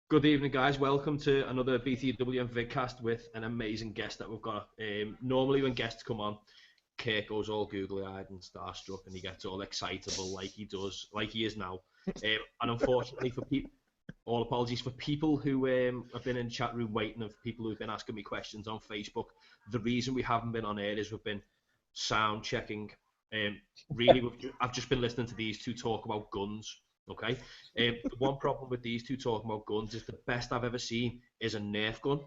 Good evening, guys. Welcome to another BTWN VidCast with an amazing guest that we've got. Normally, when guests come on, Kirk goes all googly-eyed and starstruck, and he gets all excitable like he does, like he is now. And unfortunately, for people, all apologies for people who have been in the chat room waiting, of people who've been asking me questions on Facebook. The reason we haven't been on air is we've been sound checking. I've just been listening to these two talk about guns. Okay. The one problem with these two talking about guns is the best I've ever seen is a Nerf gun.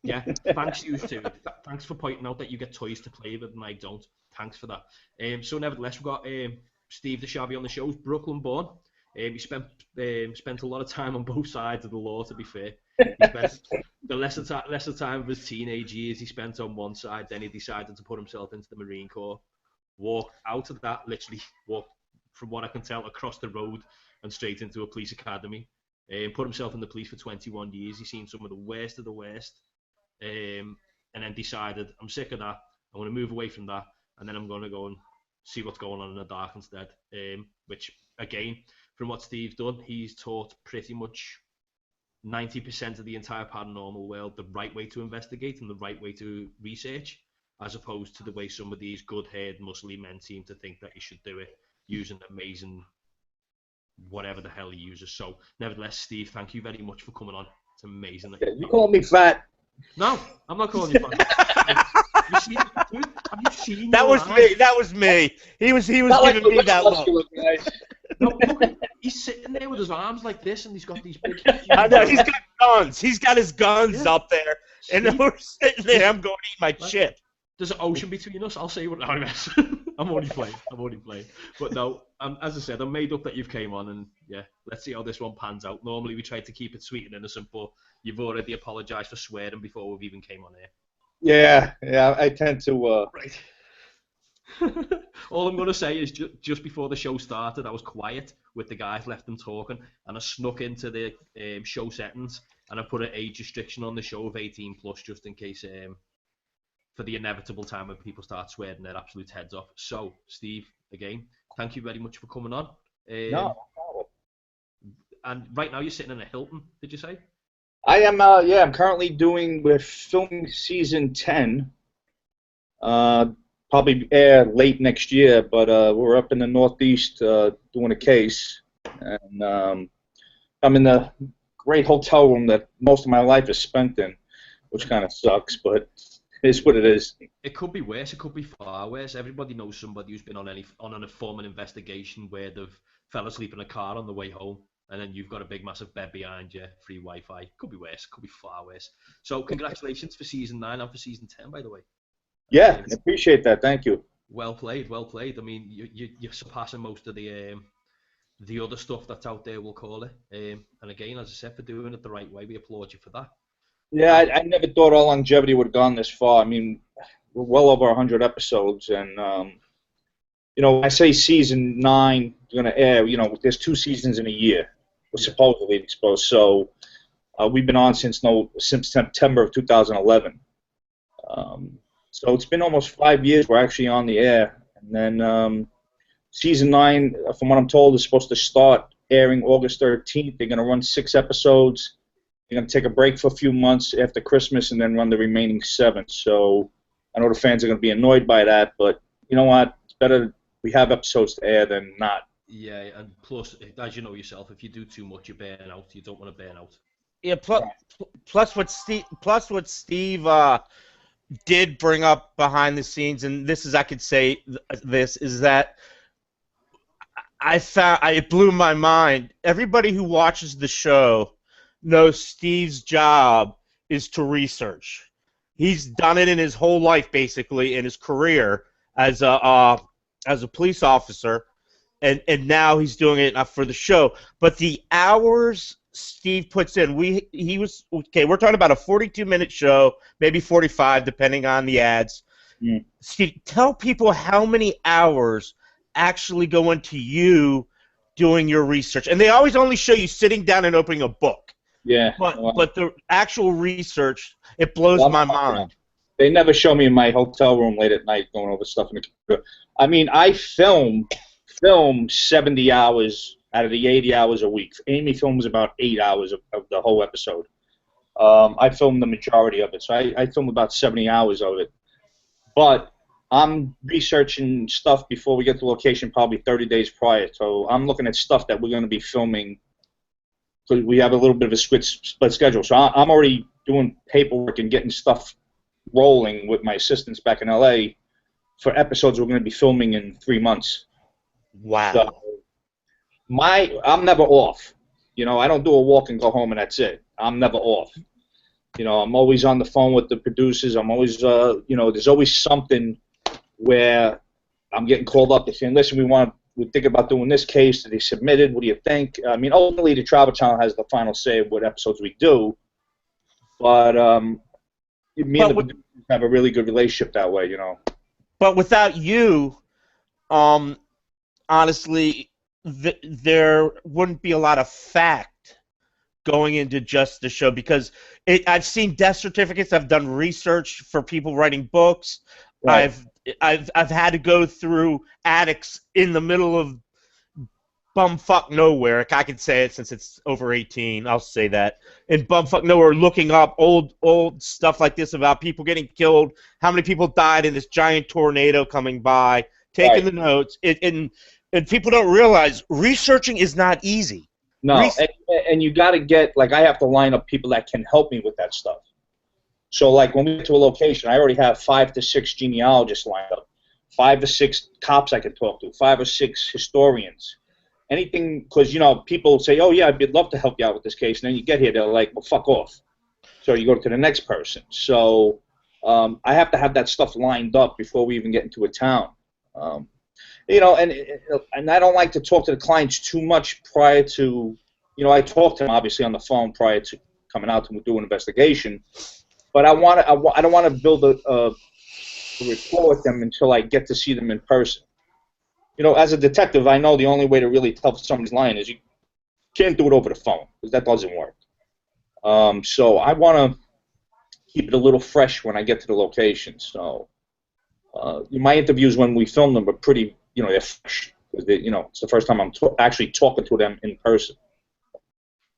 Yeah, thanks you two. Thanks for pointing out that you get toys to play with and I don't. Thanks for that. So nevertheless, we've got Steve DiSchiavi on the show. He's Brooklyn born. He spent a lot of time on both sides of the law, to be fair. He spent the lesser time of his teenage years he spent on one side, then he decided to put himself into the Marine Corps. Walked out of that, literally walked, from what I can tell, across the road and straight into a police academy. Put himself in the police for 21 years. He's seen some of the worst, and then decided, I'm sick of that. I want to move away from that, and then I'm going to go and see what's going on in the dark instead. Which, again, from what Steve's done, he's taught pretty much 90% of the entire paranormal world the right way to investigate and the right way to research, as opposed to the way some of these good-haired, muscly men seem to think that you should do it, using amazing whatever the hell he uses. So, nevertheless, Steve, thank you very much for coming on. It's amazing. You call me fat? No, I'm not calling you fat. Have you seen that was eyes? me. That was me. He was giving me that look. No, look, he's sitting there with his arms like this, and he's got these big. I know, he's got guns. He's got his guns up there, and we're sitting there. I'm going to eat my chip. There's an ocean between us. I'll say what I mess. I'm only playing. But no, as I said, I'm made up that you've came on, and yeah, let's see how this one pans out. Normally we try to keep it sweet and innocent, but you've already apologised for swearing before we've even came on air. Yeah, I tend to. Right. All I'm going to say is just before the show started, I was quiet with the guys, left them talking, and I snuck into the show settings, and I put an age restriction on the show of 18 plus, just in case. For the inevitable time when people start swearing their absolute heads off. So, Steve, again, thank you very much for coming on. No problem. And right now you're sitting in a Hilton, did you say? I am, I'm currently we're filming season 10. Probably air late next year, but we're up in the Northeast doing a case. And I'm in the great hotel room that most of my life is spent in, which kind of sucks, but it is what it is. It could be worse. It could be far worse. Everybody knows somebody who's been on a form of investigation where they've fell asleep in a car on the way home, and then you've got a big massive bed behind you, free Wi-Fi. Could be worse. Could be far worse. So congratulations for season 9 and for season 10, by the way. Yeah, I appreciate that. Thank you. Well played. Well played. I mean, you're surpassing most of the other stuff that's out there, we'll call it. And again, as I said, for doing it the right way, we applaud you for that. Yeah, I never thought our longevity would have gone this far. I mean, we're well over 100 episodes, and I say season 9 is going to air. There's 2 seasons in a year, supposedly exposed. So we've been on since September of 2011. So it's been almost 5 years. We're actually on the air, and then season 9, from what I'm told, is supposed to start airing August 13th. They're going to run 6 episodes. They're going to take a break for a few months after Christmas and then run the remaining 7. So I know the fans are going to be annoyed by that, but you know what? It's better we have episodes to air than not. Yeah, and plus, as you know yourself, if you do too much, you burn out. You don't want to burn out. Yeah. Plus what Steve did bring up behind the scenes, and this is, I could say this, is that it blew my mind. Everybody who watches the show knows Steve's job is to research. He's done it in his whole life, basically, in his career as a police officer, and now he's doing it for the show. But the hours Steve puts in, we're talking about a 42-minute show, maybe 45, depending on the ads. Mm. Steve, tell people how many hours actually go into you doing your research. And they always only show you sitting down and opening a book. Yeah. But the actual research, it blows my mind. They never show me in my hotel room late at night going over stuff in the computer. I mean, I film 70 hours out of the 80 hours a week. Amy films about 8 hours of the whole episode. I filmed the majority of it, so I filmed about 70 hours of it. But I'm researching stuff before we get to location, probably 30 days prior. So I'm looking at stuff that we're going to be filming. So we have a little bit of a split schedule. So I'm already doing paperwork and getting stuff rolling with my assistants back in LA for episodes we're going to be filming in 3 months. Wow. So I'm never off. You know, I don't do a walk and go home and that's it. I'm never off. You know, I'm always on the phone with the producers. I'm always, you know, there's always something where I'm getting called up. They're saying, listen, we think about doing this case. They submitted. What do you think? I mean, ultimately, the Travel Channel has the final say of what episodes we do. But me and the producers have a really good relationship that way, you know. But without you, honestly, there wouldn't be a lot of fact going into just the show, because I've seen death certificates. I've done research for people writing books. Right. I've had to go through attics in the middle of bumfuck nowhere. I can say it since it's over 18. I'll say that. In bumfuck nowhere, looking up old stuff like this about people getting killed, how many people died in this giant tornado coming by, taking the notes. And people don't realize researching is not easy. No, and you got to get, like, I have to line up people that can help me with that stuff. So, like, when we get to a location, I already have 5 to 6 genealogists lined up, 5 to 6 cops I can talk to, 5 or 6 historians. Anything, because, you know, people say, oh, yeah, I'd love to help you out with this case, and then you get here, they're like, well, fuck off. So you go to the next person. So I have to have that stuff lined up before we even get into a town. You know, and I don't like to talk to the clients too much prior to, you know, I talk to them obviously on the phone prior to coming out to do an investigation, but I don't want to build a rapport with them until I get to see them in person. You know, as a detective, I know the only way to really tell if somebody's lying is you can't do it over the phone, because that doesn't work. So I want to keep it a little fresh when I get to the location. So my interviews when we film them are pretty, you know, they're fresh. You know, it's the first time I'm actually talking to them in person.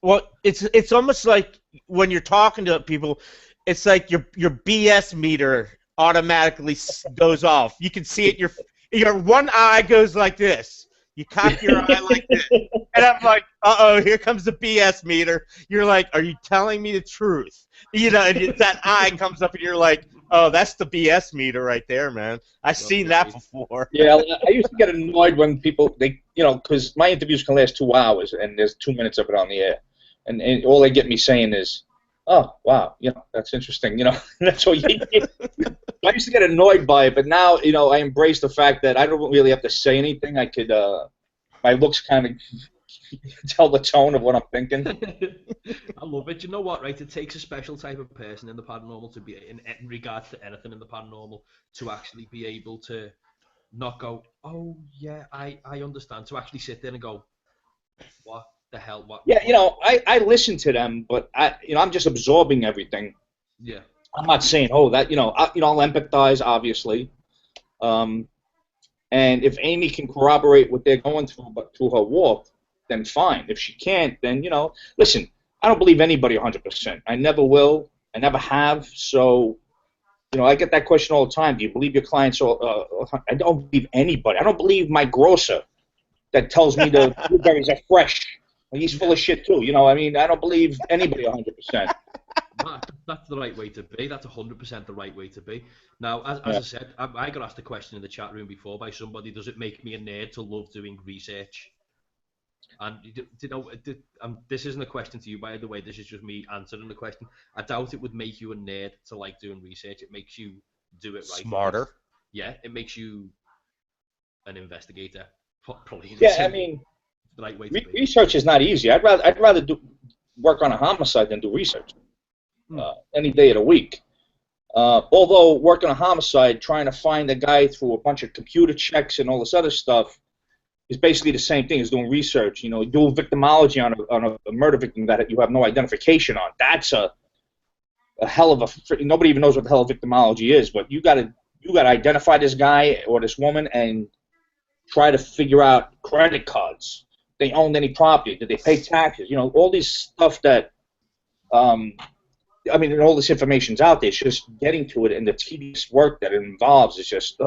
Well, it's almost like when you're talking to people, it's like your BS meter automatically goes off. You can see it. Your one eye goes like this. You cock your eye like this, and I'm like, uh-oh, here comes the BS meter. You're like, are you telling me the truth? You know, and that eye comes up, and you're like, oh, that's the BS meter right there, man. I've seen that before. Yeah, I used to get annoyed when people, you know, because my interviews can last 2 hours, and there's 2 minutes of it on the air, and all they get me saying is, oh, wow, you know, that's interesting, you know. That's all you get. I used to get annoyed by it, but now, you know, I embrace the fact that I don't really have to say anything. I could, my looks kind of tell the tone of what I'm thinking. I love it. You know what, right? It takes a special type of person in the paranormal to be, in regards to anything in the paranormal, to actually be able to not go, oh, yeah, I understand. To actually sit there and go, what the hell? What? Yeah, you know, I listen to them, but I'm just absorbing everything. Yeah. I'm not saying, oh, that, I'll empathize, obviously. And if Amy can corroborate what they're going through, but through her walk, then fine. If she can't, then, listen, I don't believe anybody 100%. I never will. I never have. So, I get that question all the time. Do you believe your clients? I don't believe anybody. I don't believe my grocer that tells me the blueberries are fresh. He's full of shit, too. I don't believe anybody 100%. That's the right way to be. That's 100% the right way to be. Now, as I said, I got asked a question in the chat room before by somebody, does it make me a nerd to love doing research? And, this isn't a question to you, by the way. This is just me answering the question. I doubt it would make you a nerd to like doing research. It makes you do it right. Smarter. Yeah, it makes you an investigator. Probably. Yeah, the right way to be. Research is not easy. I'd rather work on a homicide than do research. Any day of the week. Although working a homicide, trying to find a guy through a bunch of computer checks and all this other stuff is basically the same thing as doing research. Doing victimology on a murder victim that you have no identification on. That's a hell of a. Nobody even knows what the hell victimology is, but you got to identify this guy or this woman and try to figure out credit cards, they owned any property, did they pay taxes, you know, all this stuff that, I mean, and all this information's out there. It's just getting to it, and the tedious work that it involves is just,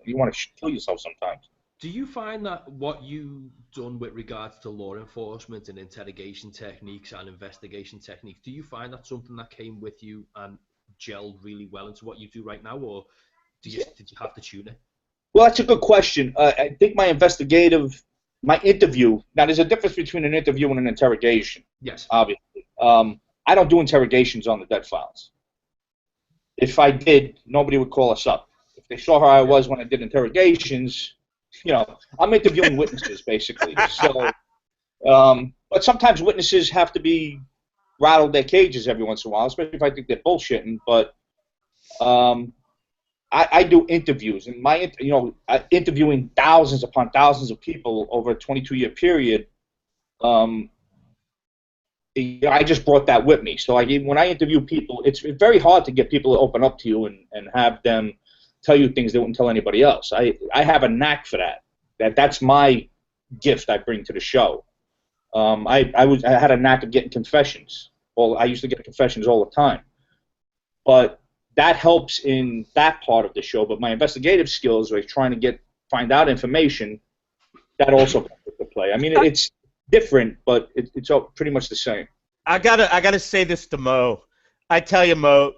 you want to kill yourself sometimes. Do you find that what you've done with regards to law enforcement and interrogation techniques and investigation techniques, do you find that something that came with you and gelled really well into what you do right now, or did you have to tune it? Well, that's a good question. I think my interview, now there's a difference between an interview and an interrogation. Yes. Obviously. I don't do interrogations on the dead files. If I did, nobody would call us up. If they saw how I was when I did interrogations, you know, I'm interviewing witnesses, basically. So, but sometimes witnesses have to be rattled their cages every once in a while, especially if I think they're bullshitting. But I do interviews, and interviewing thousands upon thousands of people over a 22-year period. I just brought that with me. So when I interview people, it's very hard to get people to open up to you and have them tell you things they wouldn't tell anybody else. I have a knack for that. That's my gift I bring to the show. I had a knack of getting confessions. Well, I used to get confessions all the time. But that helps in that part of the show. But my investigative skills, like trying to find out information, that also comes into play. I mean, it's different, but it's all pretty much the same. I gotta say this to Mo. I tell you, Mo,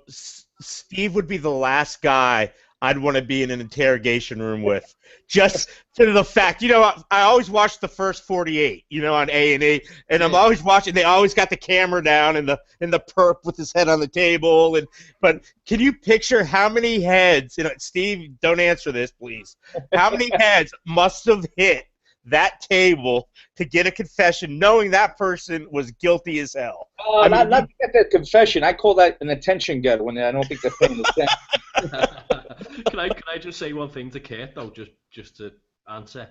Steve would be the last guy I'd want to be in an interrogation room with. Just to the fact, you know, I always watch the first 48, you know, on A&E, and I'm always watching. They always got the camera down and the perp with his head on the table. But can you picture how many heads? You know, Steve, don't answer this, please. How many heads must have hit that table to get a confession, knowing that person was guilty as hell? Not to get that confession. I call that an attention getter when I don't think they're paying attention. Can I just say one thing to Kurt, though, just to answer?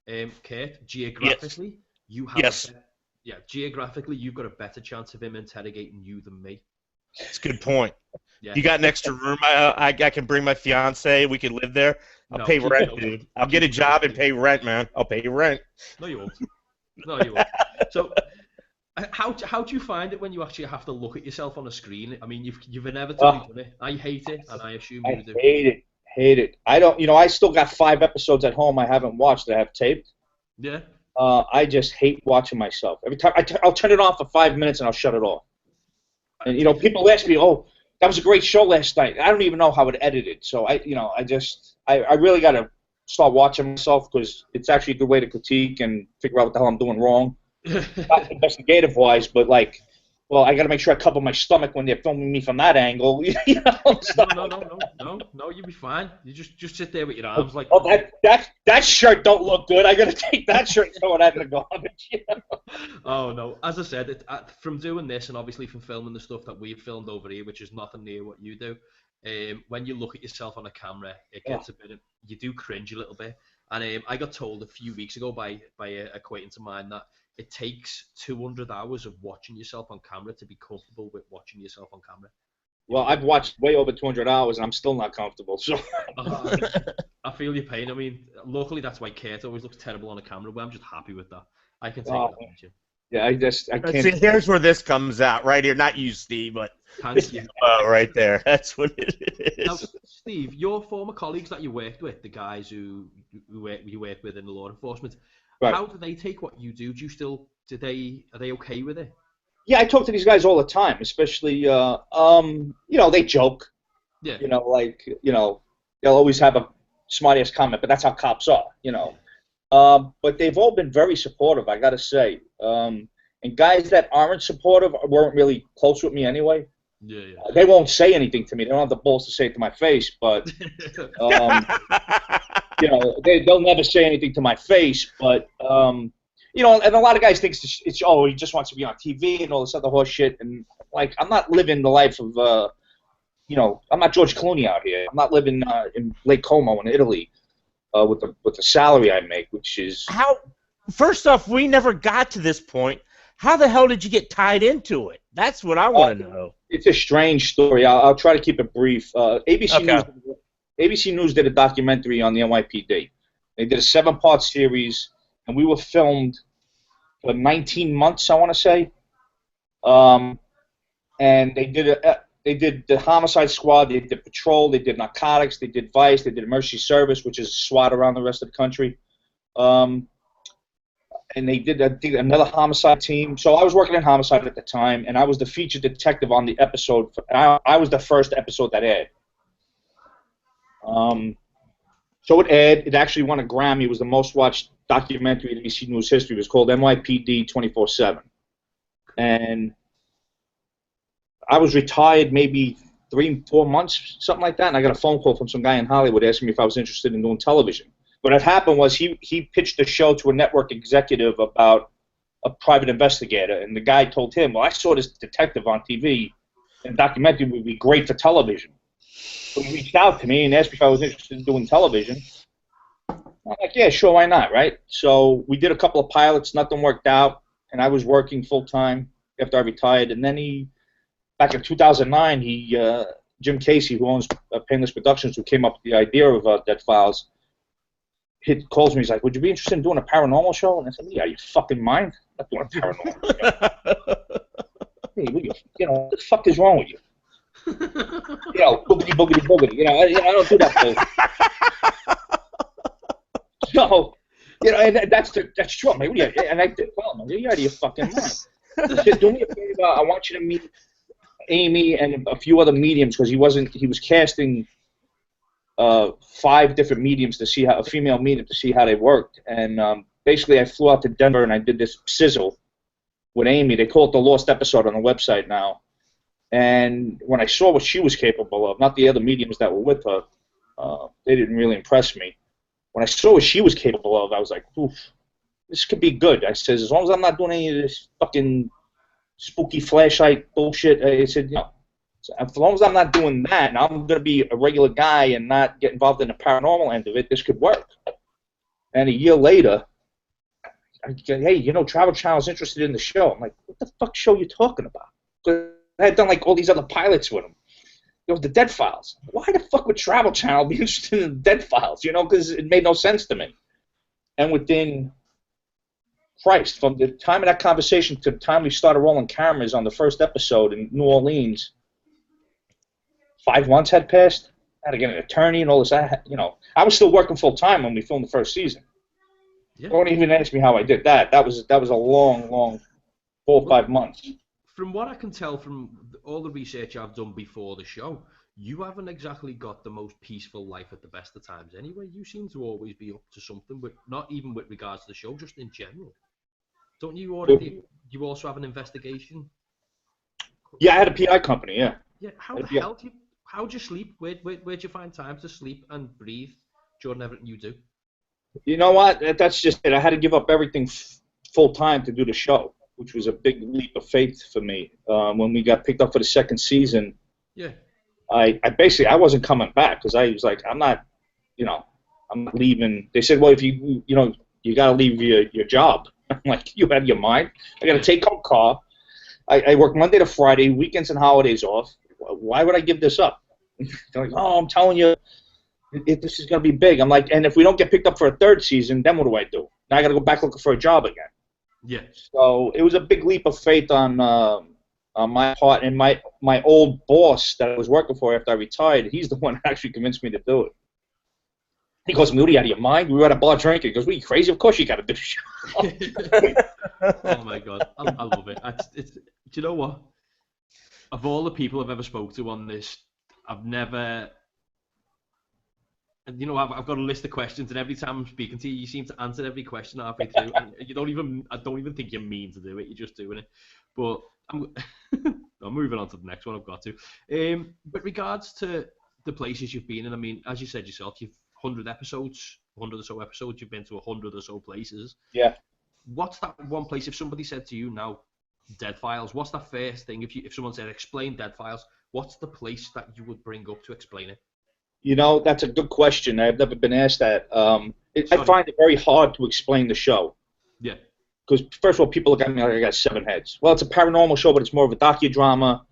Kurt, geographically, you have geographically, you've got a better chance of him interrogating you than me. That's a good point. Yeah. You got an extra room? I can bring my fiance. We can live there. I'll pay rent, dude. I'll get a job and pay rent, man. I'll pay you rent. No, you won't. No, you won't. So, how do you find it when you actually have to look at yourself on a screen? I mean, you've inevitably done it. I hate it, and I assume you do. Hate it. I don't. You know, I still got 5 episodes at home I haven't watched that I have taped. Yeah. I just hate watching myself. Every time I'll turn it on for 5 minutes and I'll shut it off. And you know, people ask me, "Oh, that was a great show last night." I don't even know how it edited. So I really got to start watching myself, because it's actually a good way to critique and figure out what the hell I'm doing wrong. Not investigative wise, but like, well, I got to make sure I cover my stomach when they're filming me from that angle. You know, no, you'll be fine. You just sit there with your arms like. Oh, that shirt don't look good. I got to take that shirt and throw it out in the garbage. You know? Oh no! As I said, from doing this, and obviously from filming the stuff that we've filmed over here, which is nothing near what you do. When you look at yourself on a camera, it gets you do cringe a little bit. And I got told a few weeks ago by an acquaintance of mine that it takes 200 hours of watching yourself on camera to be comfortable with watching yourself on camera. Well, I've watched way over 200 hours and I'm still not comfortable. So I feel your pain. I mean, locally that's why Kurt always looks terrible on a camera, but I'm just happy with that. I can take that. Yeah, I can't. See, here's where this comes out, right here. Not you, Steve, but thank you. Right there. That's what it is. Now, Steve, your former colleagues that you worked with, the guys who you work with in the law enforcement, right. How do they take what you do? Are they okay with it? Yeah, I talk to these guys all the time, especially, you know, they joke. Yeah. You know, like, you know, they'll always have a smart-ass comment, but that's how cops are, you know. But they've all been very supportive, I got to say. And guys that aren't supportive weren't really close with me anyway. Yeah. They won't say anything to me. They don't have the balls to say it to my face, but, you know, they'll never say anything to my face, but, you know, and a lot of guys think it's he just wants to be on TV and all this other horse shit. And, like, I'm not living the life of, you know, I'm not George Clooney out here. I'm not living in Lake Como in Italy with the salary I make, which is... First off, we never got to this point. How the hell did you get tied into it? That's what I want to know. It's a strange story. I'll try to keep it brief. ABC News did a documentary on the NYPD. They did a 7-part series, and we were filmed for 19 months, I want to say. And they did the Homicide Squad, they did Patrol, they did Narcotics, they did Vice, they did Emergency Service, which is SWAT around the rest of the country. And they did another Homicide team. So I was working in Homicide at the time, and I was the featured detective on the episode. I was the first episode that aired. So it aired. It actually won a Grammy. It was the most watched documentary in ABC News history. It was called NYPD 24/7. And I was retired maybe 3-4 months, something like that, and I got a phone call from some guy in Hollywood asking me if I was interested in doing television. What had happened was he pitched a show to a network executive about a private investigator, and the guy told him, well, I saw this detective on TV, and documentary would be great for television. So he reached out to me and asked me if I was interested in doing television. I'm like, yeah, sure, why not, right? So we did a couple of pilots, nothing worked out, and I was working full-time after I retired, and then back in 2009, Jim Casey, who owns Painless Productions, who came up with the idea of Dead Files, calls me. He's like, "Would you be interested in doing a paranormal show?" And I said, "Yeah, you fucking mind? I'm not doing a paranormal show." Hey, what the fuck is wrong with you? Boogity, boogity, boogity. I don't do that. So, and that's true. I mean, and I did. Well, man, you're out of your fucking mind. I said, do me a favor. I want you to meet Amy and a few other mediums, because he was casting 5 different mediums to see a female medium to see how they worked. And basically I flew out to Denver and I did this sizzle with Amy. They call it the Lost Episode on the website now. And when I saw what she was capable of, not the other mediums that were with her, they didn't really impress me. When I saw what she was capable of, I was like, oof, this could be good. I said, as long as I'm not doing any of this fucking spooky flashlight bullshit, I said, as long as I'm not doing that, and I'm going to be a regular guy and not get involved in the paranormal end of it, this could work. And a year later, I go, hey, Travel Channel's interested in the show. I'm like, what the fuck show are you talking about? Because I had done like all these other pilots with them. It was the Dead Files. Why the fuck would Travel Channel be interested in the Dead Files? Because it made no sense to me. And within, Christ, from the time of that conversation to the time we started rolling cameras on the first episode in New Orleans, 5 months had passed. I had to get an attorney and all this. I was still working full time when we filmed the first season. Yeah. Don't even ask me how I did that. That was a long 4 or 5 months. From what I can tell from all the research I've done before the show, you haven't exactly got the most peaceful life at the best of times. Anyway, you seem to always be up to something, but not even with regards to the show, just in general. Don't you already? You also have an investigation? Yeah, I had a PI company. Yeah. Yeah. How the hell do you? How'd you sleep? Where'd you find time to sleep and breathe during everything you do? You know what? That's just it. I had to give up everything full time to do the show, which was a big leap of faith for me. When we got picked up for the second season, yeah, I basically I wasn't coming back because I was like, I'm not leaving. They said, well, if you got to leave your job. I'm like, you out of your mind? I got to take home car. I work Monday to Friday, weekends and holidays off. Why would I give this up? They're like, oh, I'm telling you, this is going to be big. I'm like, and if we don't get picked up for a third season, then what do I do? Now I got to go back looking for a job again. Yeah. So it was a big leap of faith on my part, and my old boss that I was working for after I retired, he's the one that actually convinced me to do it. He goes, Moody, out of your mind? We were at a bar drinking. He goes, what, are you crazy? Of course you got to do the show. Oh, my God. I love it. Do you know what? Of all the people I've ever spoke to on this, I've never... I've got a list of questions, and every time I'm speaking to you, you seem to answer every question halfway through. And I don't even think you mean to do it. You're just doing it. But I'm moving on to the next one. I've got to. But regards to the places you've been in, I mean, as you said yourself, you've 100 or so episodes. You've been to 100 or so places. Yeah. What's that one place? If somebody said to you now, Dead Files, what's that first thing? If someone said explain Dead Files, what's the place that you would bring up to explain it? That's a good question. I've never been asked that. I find it very hard to explain the show. Yeah. Because, first of all, people look at me like I got 7 heads. Well, it's a paranormal show, but it's more of a docudrama.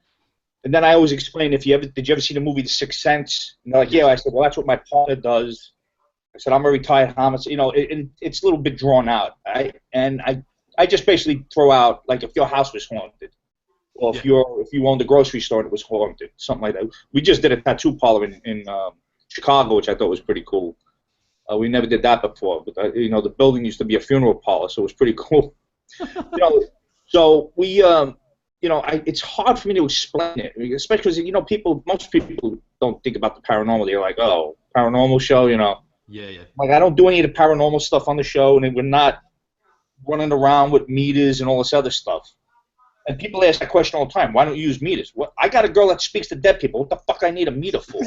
And then I always explain, did you ever see the movie The Sixth Sense? And they're like, yeah. I said, well, that's what my partner does. I said, I'm a retired homicide. It's a little bit drawn out. And I I just basically throw out, like, if your house was haunted, or if you owned a grocery store and it was haunted, something like that. We just did a tattoo parlor in Chicago, which I thought was pretty cool. We never did that before, but the building used to be a funeral parlor, so it was pretty cool. So we, it's hard for me to explain it, especially because most people don't think about the paranormal. They're like, oh, paranormal show, Yeah. Like, I don't do any of the paranormal stuff on the show, and we're not running around with meters and all this other stuff. And people ask that question all the time. Why don't you use meters? I got a girl that speaks to dead people. What the fuck I need a meter for?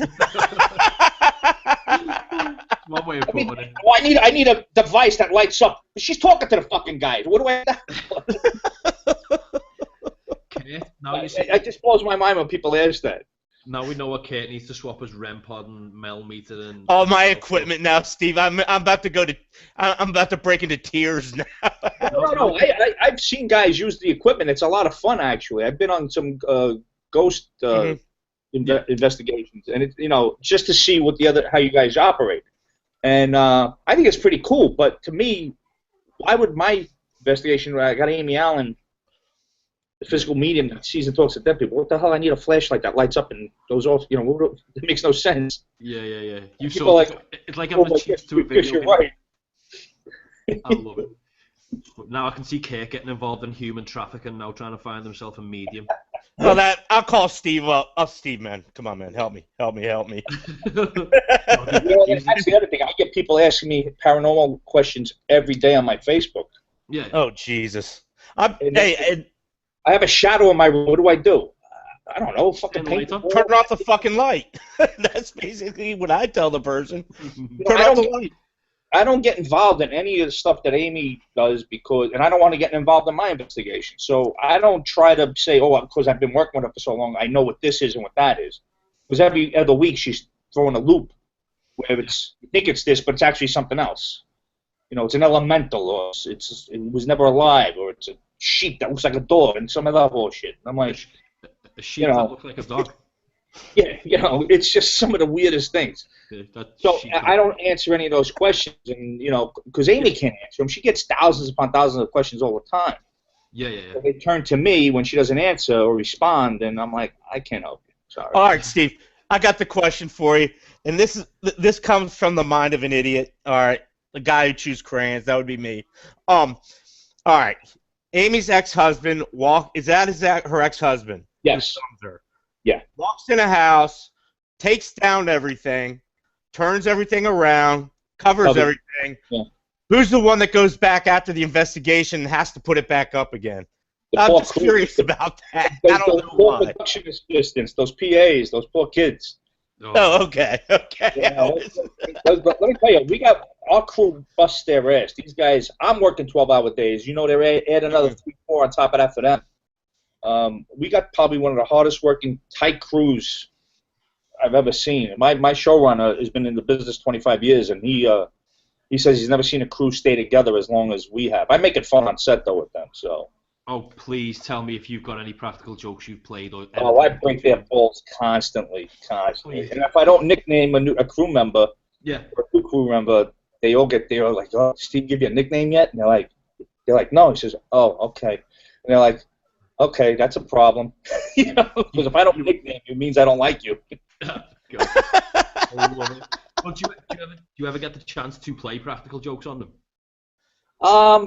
One way of putting it. Well, I need a device that lights up. She's talking to the fucking guy. What do I have? Okay. Now It just blows my mind when people ask that. Now we know what Kate needs to swap his REM pod and Mel meter and all my equipment now, Steve. I'm about to break into tears now. No. I've seen guys use the equipment. It's a lot of fun, actually. I've been on some ghost investigations, and just to see how you guys operate. And I think it's pretty cool. But to me, why would my investigation, where I got Amy Allen, the physical medium that sees and talks to dead people, what the hell? I need a flashlight that lights up and goes off. It makes no sense. Yeah. It's like oh, having a cheat to a video. You're right. I love it. But now I can see Kate getting involved in human trafficking now, trying to find himself a medium. Well, I'll call Steve up. Oh, Steve, man, come on, man, help me. That's the other thing. I get people asking me paranormal questions every day on my Facebook. Yeah. Oh, Jesus. I have a shadow in my room. What do I do? I don't know. Fucking paint. Turn off the fucking light. That's basically what I tell the person. Turn off the light. I don't get involved in any of the stuff that Amy does and I don't want to get involved in my investigation. So I don't try to say, because I've been working with her for so long, I know what this is and what that is. Because every other week she's throwing a loop where you think it's this, but it's actually something else. It's an elemental, or it was never alive, or it's a sheep that looks like a dog, and some of that bullshit. And I'm like, a sheep that looks like a dog. Yeah, it's just some of the weirdest things. So I don't answer any of those questions, and because Amy can't answer them. She gets thousands upon thousands of questions all the time. Yeah. So they turn to me when she doesn't answer or respond, and I'm like, I can't help you. Sorry. All right, Steve, I got the question for you, and this comes from the mind of an idiot. All right, the guy who chews crayons. That would be me. All right, Amy's ex-husband is that her ex-husband? Yes. Her. Yeah. Walks in a house, takes down everything, turns everything around, covers everything. Yeah. Who's the one that goes back after the investigation and has to put it back up again? I'm just curious about that. I don't know why. Production assistants, those PAs, those poor kids. Oh, okay. Yeah, let me tell you, we got our crew busts their ass. These guys, I'm working 12-hour days. They're add another 3-4 on top of that for them. We got probably one of the hardest working tight crews I've ever seen. My showrunner has been in the business 25 years, and he says he's never seen a crew stay together as long as we have. I make it fun on set though with them. So. Oh, please tell me if you've got any practical jokes you've played. I break their balls constantly. Please. And if I don't nickname a crew member, or a crew member, they're like, "Oh, Steve, give you a nickname yet?" And they're like, "No." He says, "Oh, okay." And they're like, "Okay, that's a problem." Because if I don't nickname you, it means I don't like you. Well, do you ever get the chance to play practical jokes on them?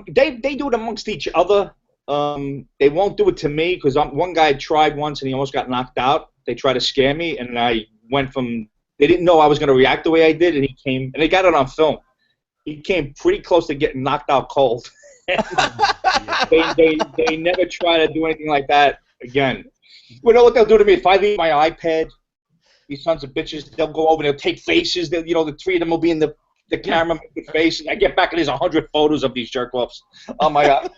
They do it amongst each other. They won't do it to me because one guy tried once and he almost got knocked out. They tried to scare me, and I went from. They didn't know I was going to react the way I did, and he came, and they got it on film. He came pretty close to getting knocked out cold. They never try to do anything like that again. You know what they'll do to me? If I leave my iPad, these sons of bitches, they'll go over and they'll take faces. The three of them will be in the camera making faces. I get back and there's 100 photos of these jerk-offs. Oh, my God.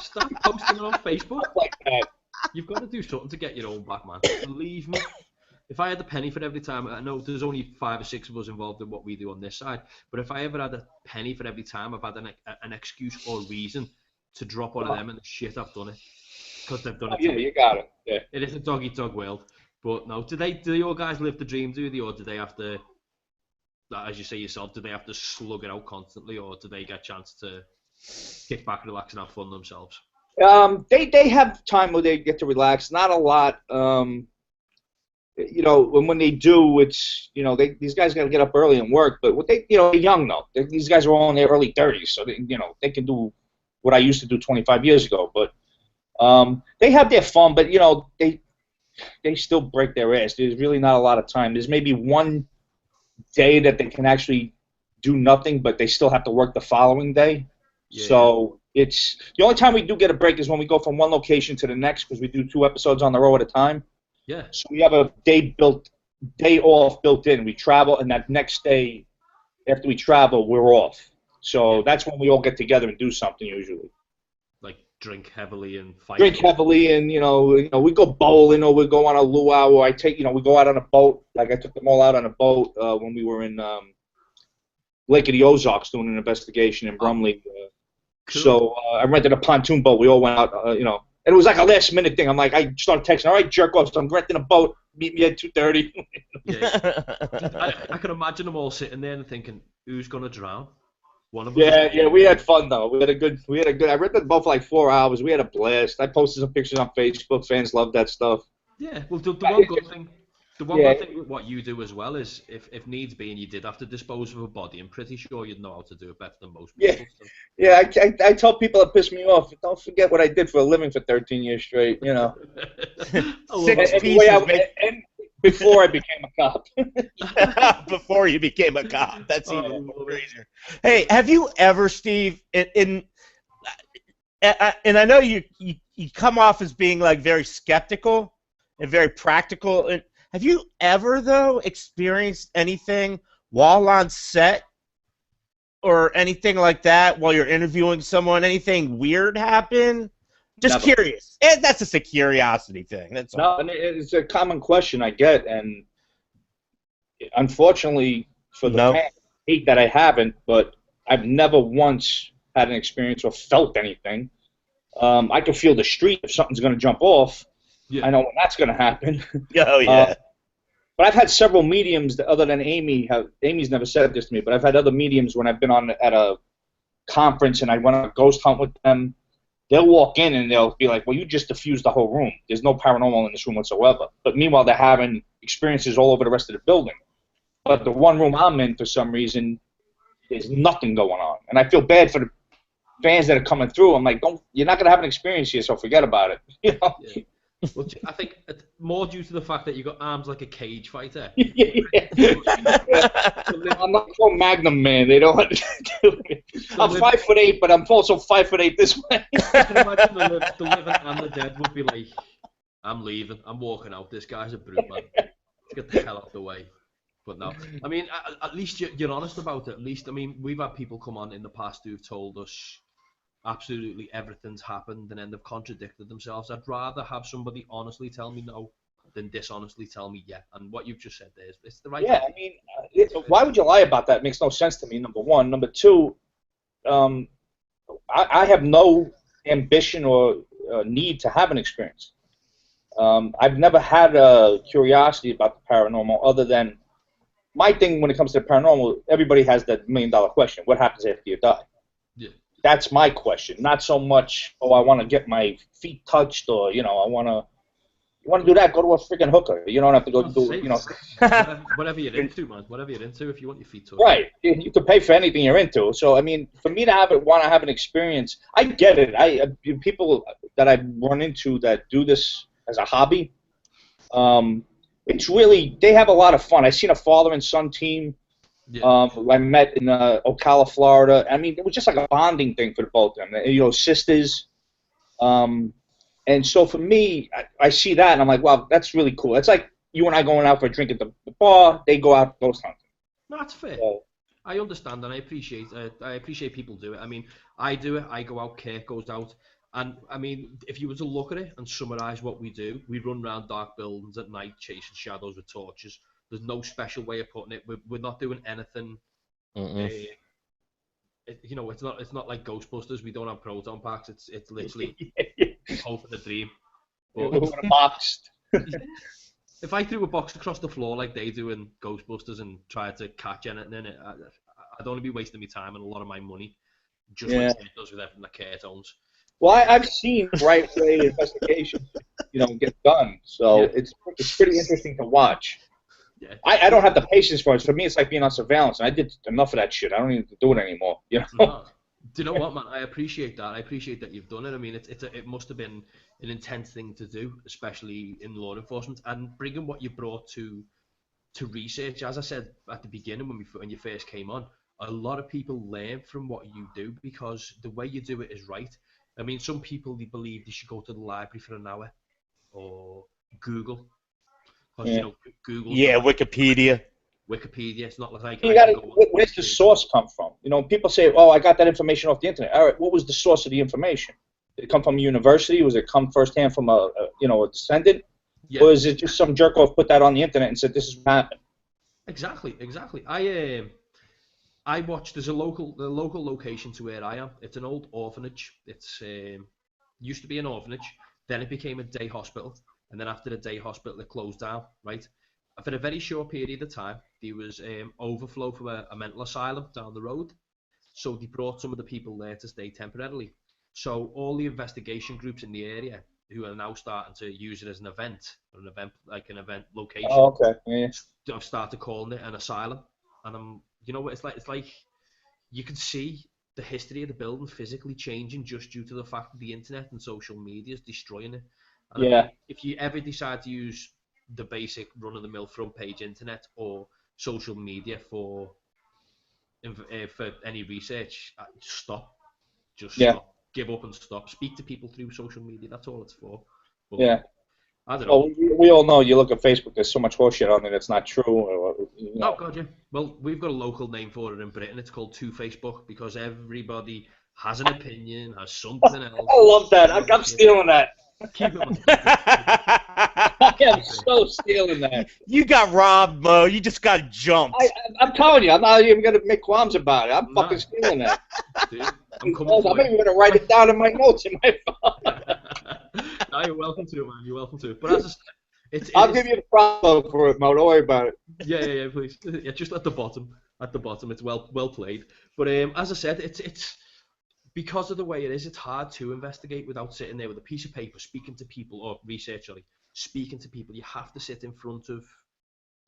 Start posting it on Facebook. Like that. You've got to do something to get your own back, man. Believe me. If I had a penny for every time, I know there's only 5 or 6 of us involved in what we do on this side, but if I ever had a penny for every time I've had an excuse or reason to drop one of them and the shit I've done it, because they've done it. Yeah, you got it. Yeah. It is a dog-eat-dog world. But no, do your guys live the dream, do they, or do they have to, as you say yourself, do they have to slug it out constantly, or do they get a chance to kick back, relax, and have fun themselves? They have time where they get to relax. Not a lot. When they do, it's these guys got to get up early and work. But they're young though. These guys are all in their early 30s, so they can do what I used to do 25 years ago. But they have their fun. But they still break their ass. There's really not a lot of time. There's maybe one day that they can actually do nothing, but they still have to work the following day. Yeah. So it's the only time we do get a break is when we go from one location to the next because we do 2 episodes on the road at a time. Yeah. So we have a day off built in. We travel, and that next day after we travel, we're off. So that's when we all get together and do something usually. Like drink heavily and fight. Drink heavily, and we go bowling, or we go on a luau, or we go out on a boat. Like I took them all out on a boat when we were in Lake of the Ozarks doing an investigation in Brumley. Cool. So I rented a pontoon boat. We all went out, and it was like a last minute thing. I'm like, I started texting, all right, jerk off. So I'm renting a boat. Meet me at 2:30. Yeah. I can imagine them all sitting there and thinking, who's gonna drown? One of them. Yeah. We had fun though. We had a good. I rented the boat for like 4 hours. We had a blast. I posted some pictures on Facebook. Fans love that stuff. Yeah. Well, the one good thing. The one good thing with what you do as well is, if needs be, and you did have to dispose of a body, I'm pretty sure you'd know how to do it better than most people. Yeah. I tell people that piss me off, don't forget what I did for a living for 13 years straight. 6 pieces. Before I became a cop. Before you became a cop. That's even crazier. Hey, have you ever, Steve, and I know you come off as being like very skeptical and very practical. And have you ever, though, experienced anything while on set or anything like that while you're interviewing someone? Anything weird happen? Just Never. Curious. That's just a curiosity thing. That's all. No, and it's a common question I get, and unfortunately for the fans, I hate that I haven't, but I've never once had an experience or felt anything. I can feel the street if something's going to jump off. Yeah. I know when that's going to happen. Oh, yeah. But I've had several mediums that, other than Amy. Amy's never said this to me, but I've had other mediums when I've been at a conference and I went on a ghost hunt with them. They'll walk in and they'll be like, well, you just diffused the whole room. There's no paranormal in this room whatsoever. But meanwhile, they're having experiences all over the rest of the building. But the one room I'm in, for some reason, there's nothing going on. And I feel bad for the fans that are coming through. I'm like, you're not going to have an experience here, so forget about it. Yeah. Well, I think it's more due to the fact that you got arms like a cage fighter. I'm not so Magnum man. They don't. I'm 5'8", but I'm also 5'8" this way. I can imagine the living and the dead would be like, I'm leaving. I'm walking out. This guy's a brute, man. Let's get the hell out of the way. But no, I mean, at least you're honest about it. At least, I mean, we've had people come on in the past who've told us absolutely everything's happened and then they've contradicted themselves. I'd rather have somebody honestly tell me no than dishonestly tell me yeah. And what you've just said there is it's the right thing. I mean, why would you lie about that? It makes no sense to me, number one. Number two, I have no ambition or need to have an experience. I've never had a curiosity about the paranormal other than my thing when it comes to the paranormal, everybody has that $1 million question. What happens after you die? Yeah. That's my question. Not so much, I want to get my feet touched or, I want to... You want to do that, go to a freaking hooker. You don't have to go whatever you're into, man. Whatever you're into, if you want your feet touched. Right. You can pay for anything you're into. So, I mean, for me to want to have an experience, I get it. People that I've run into that do this as a hobby, it's really, they have a lot of fun. I've seen a father and son team I met in Ocala, Florida. I mean, it was just like a bonding thing for the both of them. Sisters. And so for me, I see that, and I'm like, wow, that's really cool. It's like you and I going out for a drink at the bar. They go out ghost hunting. No, that's fair. I understand, and I appreciate people do it. I mean, I do it. I go out, Kirk goes out. And, I mean, if you were to look at it and summarise what we do, we run around dark buildings at night chasing shadows with torches. There's no special way of putting it. We're not doing anything. It's not like Ghostbusters. We don't have proton packs. It's literally hope for the dream. But boxed. If I threw a box across the floor like they do in Ghostbusters and tried to catch anything in it, I'd only be wasting my time and a lot of my money. just like Kurt does with everything that Kurt owns. Well, I've seen right way investigations, get done. So it's pretty interesting to watch. Yeah. I don't have the patience for it. For me, it's like being on surveillance, and I did enough of that shit. I don't even do it anymore. No. Do you know what, man? I appreciate that. I appreciate that you've done it. I mean, it must have been an intense thing to do, especially in law enforcement, and bringing what you brought to research. As I said at the beginning when you first came on, a lot of people learn from what you do because the way you do it is right. I mean, some people, they believe they should go to the library for an hour or Google. Because, Google. Yeah, Wikipedia. It's not like where's the source come from? People say, "Oh, I got that information off the internet." All right, what was the source of the information? Did it come from a university? Was it come firsthand from a descendant? Yeah. Or is it just some jerk off put that on the internet and said this is what happened? Exactly. I watched. There's a local location to where I am. It's an old orphanage. It's used to be an orphanage. Then it became a day hospital. And then after the day hospital, it closed down, right? For a very short period of time, there was overflow from a mental asylum down the road. So they brought some of the people there to stay temporarily. So all the investigation groups in the area who are now starting to use it as an event location. Oh, okay. Yeah. I've started calling it an asylum. And it's like you can see the history of the building physically changing just due to the fact that the internet and social media is destroying it. And I mean, if you ever decide to use the basic run-of-the-mill front-page internet or social media for any research, stop. Stop. Give up and stop. Speak to people through social media. That's all it's for. But, I don't know. Well, we all know you look at Facebook, there's so much horseshit on there that's not true. Oh, God, yeah. Well, we've got a local name for it in Britain. It's called Two Facebook because everybody has an opinion, has something else. I love that. I'm stealing that. Keep it. I am so stealing that. You got robbed, Mo. You just got jumped. I'm telling you, I'm not even going to make qualms about it. I'm fucking stealing that. Dude, I'm coming I'm even going to write it down in my notes in my phone. No, you're welcome to it, man. You're welcome to it. But as I'll give you the promo for it, Mo. Don't worry about it. Yeah, please. Yeah, just at the bottom. At the bottom, it's well played. But as I said, it's because of the way it is, it's hard to investigate without sitting there with a piece of paper, speaking to people, or speaking to people. You have to sit in front of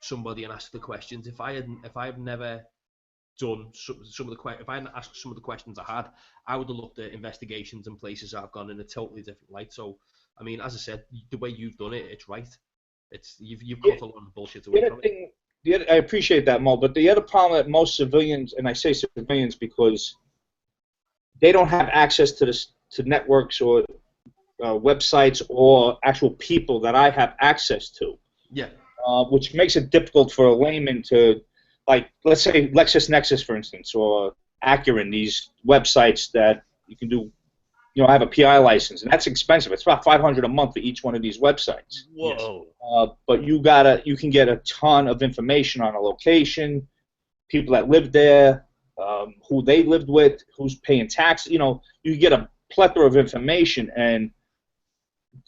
somebody and ask the questions. If I've never done if I hadn't asked some of the questions I had, I would have looked at investigations and places I've gone in a totally different light. So, I mean, as I said, the way you've done it, it's right. You've cut a lot of bullshit away from it. I appreciate that, Mo. But the other problem that most civilians, and I say civilians because they don't have access to networks or websites or actual people that I have access to. Yeah. Which makes it difficult for a layman to, like, let's say LexisNexis, for instance, or Acuren, these websites that you can do. I have a PI license, and that's expensive. It's about $500 a month for each one of these websites. Whoa. But you can get a ton of information on a location, people that live there, who they lived with, who's paying tax. You get a plethora of information, and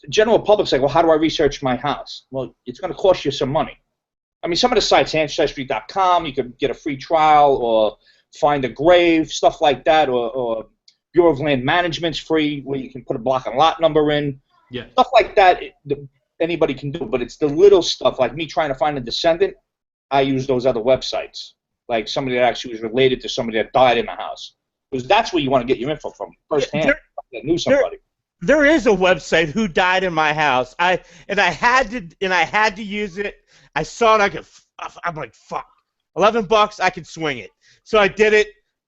the general public's like, well, how do I research my house? Well, it's going to cost you some money. I mean, some of the sites, ancestry.com, you could get a free trial or find a grave, stuff like that, or Bureau of Land Management's free, where you can put a block and lot number in. Yeah. Stuff like that, anybody can do, but it's the little stuff, like me trying to find a descendant, I use those other websites, like somebody that actually was related to somebody that died in the house. Because that's where you want to get your info from, firsthand, that knew somebody. There is a website, Who Died in My House. I had to use it. I saw it, I'm like, fuck. $11, I can swing it. So I did it.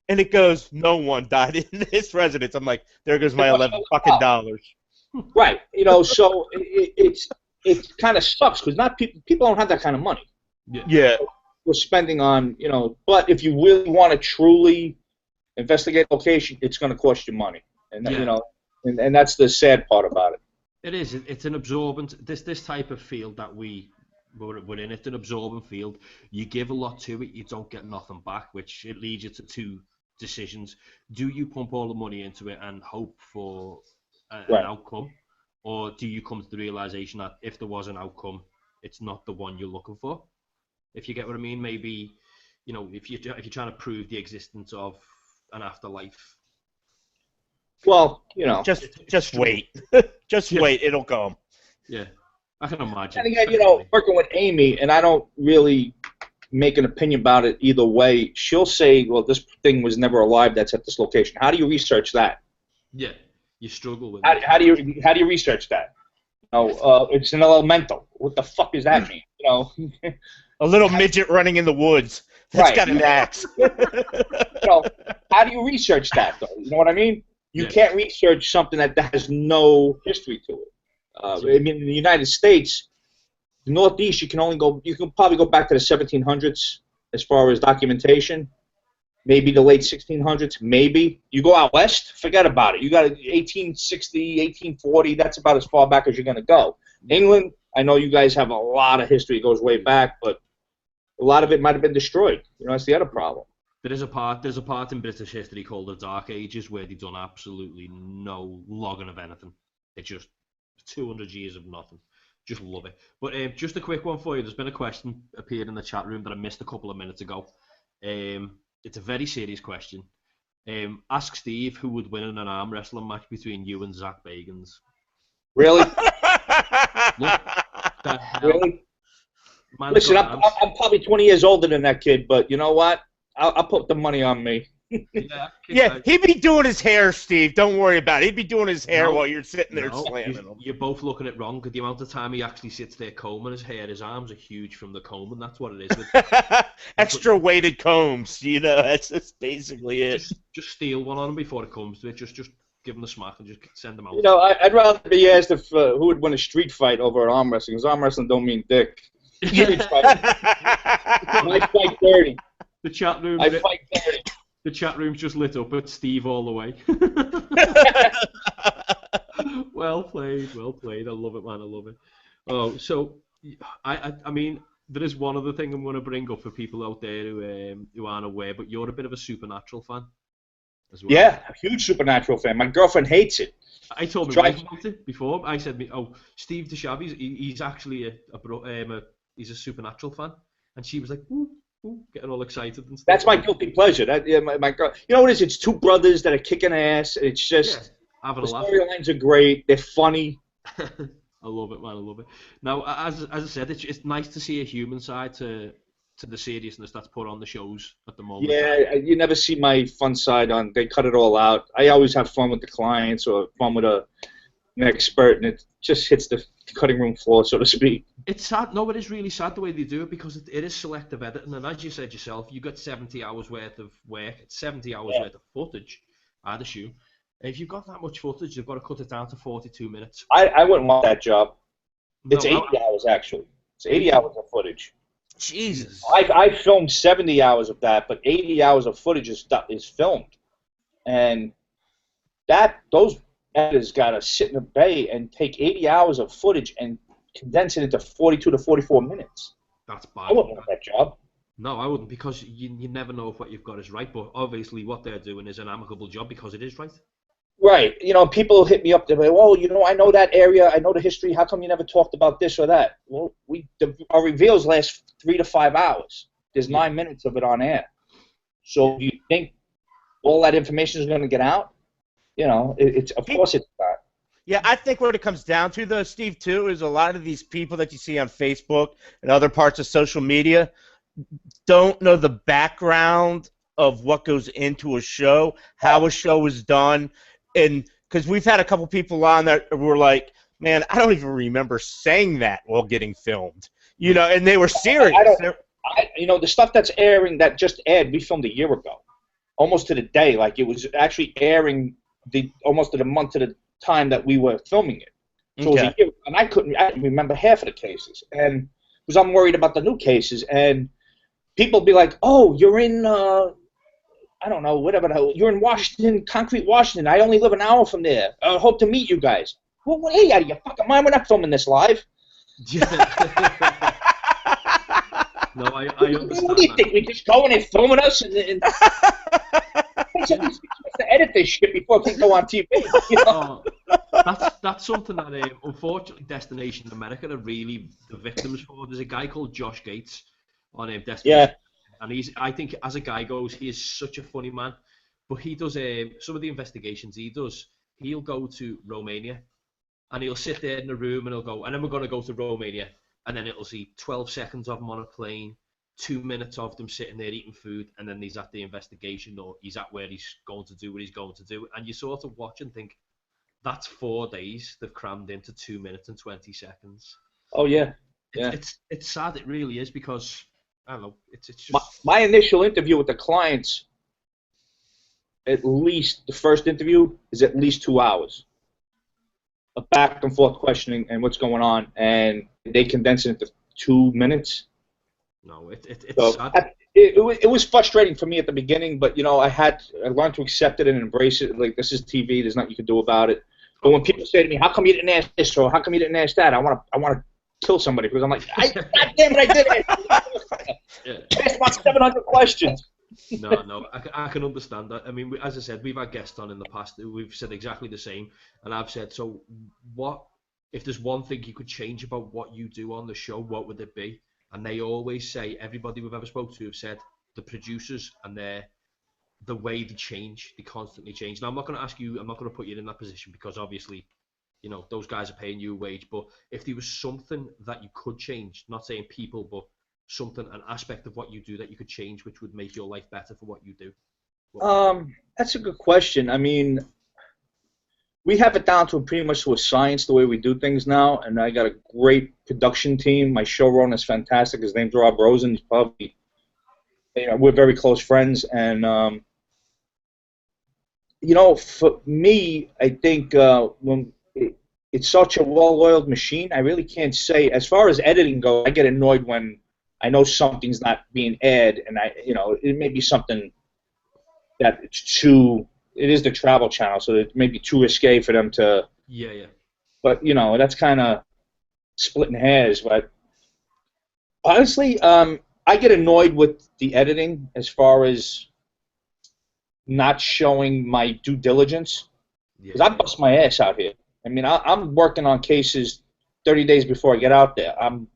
And it goes, no one died in this residence. I'm like, there goes my $11 fucking dollars. Right. So it kind of sucks because not people don't have that kind of money. Yeah. We're spending on, but if you really want to truly investigate location, it's going to cost you money. And and that's the sad part about it. It is. It's an absorbent. This type of field that we're in. It's an absorbent field. You give a lot to it, you don't get nothing back, which it leads you to two decisions. Do you pump all the money into it and hope for an outcome, or do you come to the realization that if there was an outcome, it's not the one you're looking for? If you get what I mean, maybe if you're trying to prove the existence of an afterlife, Well, you know. Just wait. Just wait. It'll come. Yeah, I can imagine. And again, you know, working with Amy, and I don't really make an opinion about it either way. She'll say, well, this thing was never alive that's at this location. How do you research that? Yeah, you struggle with How it. do you research that? It's an elemental. What the fuck does that mean? You know, A little midget running in the woods. That's Right. got an axe. How do you research that, though? You know what I mean? You Yeah. can't research something that has no history to it. I mean, in the United States, the Northeast, you can probably go back to the 1700s as far as documentation. Maybe the late 1600s, maybe. You go out west, forget about it. You got 1860, 1840, that's about as far back as you're going to go. England, I know you guys have a lot of history, it goes way back, but a lot of it might have been destroyed. You know, that's the other problem. There's a part in British history called the Dark Ages where they've done absolutely no logging of anything. It's just 200 years of nothing. Just love it. But just a quick one for you. There's been a question appeared in the chat room that I missed a couple of minutes ago. It's a very serious question. Ask Steve who would win in an arm wrestling match between you and Zach Bagans. Really? Look, the hell. Really? Man's Listen, got arms. I'm probably 20 years older than that kid, but you know what? I'll put the money on me. Yeah, he'd be doing his hair, Steve. Don't worry about it. He'd be doing his hair while you're sitting there slamming him. You're both looking at it wrong. The amount of time he actually sits there combing his hair, his arms are huge from the combing. That's what it is. Extra weighted combs, that's basically it. Just steal one on him before it comes to it. Just give him a smack and just send him out. You know, I'd rather be asked if who would win a street fight over arm wrestling, because arm wrestling don't mean dick. Street fight. I fight dirty. The chat room. I fight dirty. The chat room's just lit up at Steve all the way. Well played. I love it, man. I love it. Oh, so I mean, there is one other thing I'm going to bring up for people out there who aren't aware, but you're a bit of a Supernatural fan as well. Yeah, a huge Supernatural fan. My girlfriend hates it. I told my wife about it before. I said, Steve DiSchiavi, he's actually he's a Supernatural fan, and she was like, ooh, getting all excited and stuff. That's my guilty pleasure. My girl. You know what it is? It's two brothers that are kicking ass. It's just having a laugh. The storylines are great. They're funny. I love it, man. I love it. Now, as I said, it's nice to see a human side to the seriousness that's put on the shows at the moment. Yeah, you never see my fun side on. They cut it all out. I always have fun with the clients or fun with an expert, and it just hits the cutting room floor, so to speak. It's sad. No, it is really sad the way they do it because it is selective editing, and as you said yourself, you got 70 hours worth of work, 70 hours worth of footage, I'd assume. If you've got that much footage, you've got to cut it down to 42 minutes. I wouldn't want that job. It's No, 80 hours, actually. It's 80 hours of footage. Jesus. I filmed 70 hours of that, but 80 hours of footage is filmed. And those editors got to sit in a bay and take 80 hours of footage and condense it into 42 to 44 minutes. That's bad. I wouldn't want that job. No, I wouldn't, because you never know if what you've got is right, but obviously what they're doing is an amicable job because it is right. Right. You know, people hit me up. They're like, "Oh, you know, I know that area. I know the history. How come you never talked about this or that?" Well, our reveals last 3 to 5 hours. There's 9 minutes of it on air. So do you think all that information is going to get out? You know, of course it's not. Yeah, I think what it comes down to, though, Steve, too, is a lot of these people that you see on Facebook and other parts of social media don't know the background of what goes into a show, how a show is done. And because we've had a couple people on that were like, man, I don't even remember saying that while getting filmed. You know, and they were serious. You know, the stuff that's airing that just aired, we filmed a year ago, almost to the day. Like, it was actually airing almost to the month to the time that we were filming it. So it was a year, and I didn't remember half of the cases. And because I'm worried about the new cases, and people be like, "Oh, you're in, I don't know, whatever the hell, you're in Washington, Concrete, Washington. I only live an hour from there. I hope to meet you guys." Well, hey, out of your fucking mind, we're not filming this live. No, I understand. What do you think? We just go and they're filming us and we're supposed to edit this shit before it can go on TV. You know? That's something that unfortunately Destination America are really the victims for. There's a guy called Josh Gates on Destination. Yeah. And I think as a guy goes, he is such a funny man. But he does some of the investigations he does. he'll go to Romania, and he'll sit there in the room, and he'll go, and then we're going to go to Romania, and then it'll see 12 seconds of them on a plane, 2 minutes of them sitting there eating food, and then he's at the investigation, or he's at where he's going to do what he's going to do, and you sort of watch and think, that's 4 days they've crammed into 2 minutes and 20 seconds. Oh yeah, It's sad. It really is, because I don't know. It's just my initial interview with the clients. At least the first interview is at least 2 hours of back and forth questioning and what's going on, and they condense it into 2 minutes. No, it's So sad. it was frustrating for me at the beginning, but you know I learned to accept it and embrace it. Like, this is TV. There's nothing you can do about it. But when people say to me, "How come you didn't ask this?" or "How come you didn't ask that?" I want to kill somebody, because I'm like, God damn it, I did it. Yeah. Asked about 700 questions. No, I can understand that. I mean, as I said, we've had guests on in the past who we've said exactly the same, and I've said, so what, if there's one thing you could change about what you do on the show, what would it be? And they always say, everybody we've ever spoke to have said, the producers and the way they change, they constantly change. Now, I'm not going to ask you, I'm not going to put you in that position, because obviously, you know, those guys are paying you a wage, but if there was something that you could change, not saying people, but something, an aspect of what you do that you could change, which would make your life better for what you do? That's a good question. I mean, we have it down to pretty much to a science the way we do things now, and I got a great production team. My showrunner is fantastic. His name's Rob Rosen. He's probably, you know, we're very close friends, and you know, for me, I think it's such a well-oiled machine. I really can't say. As far as editing goes, I get annoyed when I know something's not being aired, and you know, it may be something that it's too. It is the Travel Channel, so it may be too risque for them to. Yeah. But you know, that's kind of splitting hairs. But honestly, I get annoyed with the editing as far as not showing my due diligence, because I bust my ass out here. I mean, I'm working on cases 30 days before I get out there. I'm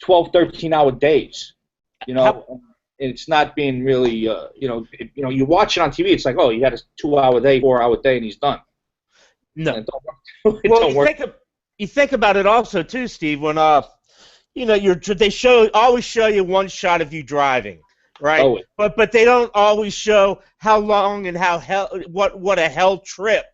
12, 13-hour days, you know. It's not being really, you know, you watch it on TV. It's like, oh, he had a 2-hour day, 4-hour day, and he's done. No. And it don't work. Well, you think about it also too, Steve. When you know, they always show you one shot of you driving, right? Oh. But they don't always show how long and what a hell trip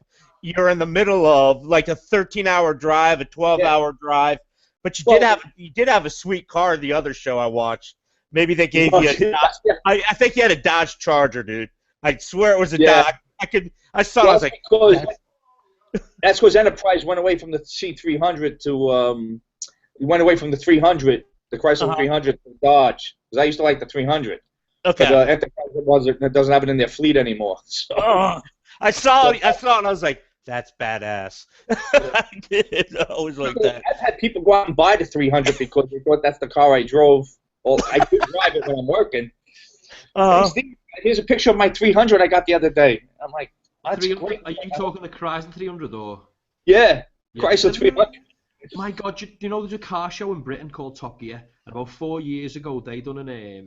you're in the middle of, like a 13-hour drive, a 12-hour drive. But you did have a sweet car the other show I watched. Maybe they gave you a Dodge. I think you had a Dodge Charger, dude. I swear it was a Dodge. I saw it, I was like, that's because Enterprise went away from the C300 to went away from the 300, the Chrysler 300 to Dodge, because I used to like the 300. Okay. But Enterprise doesn't have it in their fleet anymore. So. I saw it, and I was like, that's badass. I did. I always like that. I've had people go out and buy the 300 because they thought that's the car I drove. Well, I do drive it when I'm working. Here's a picture of my 300 I got the other day. I'm like, that's great. Are you talking the Chrysler 300 or? Yeah, Chrysler 300. My God, you know there's a car show in Britain called Top Gear. And about 4 years ago, they done a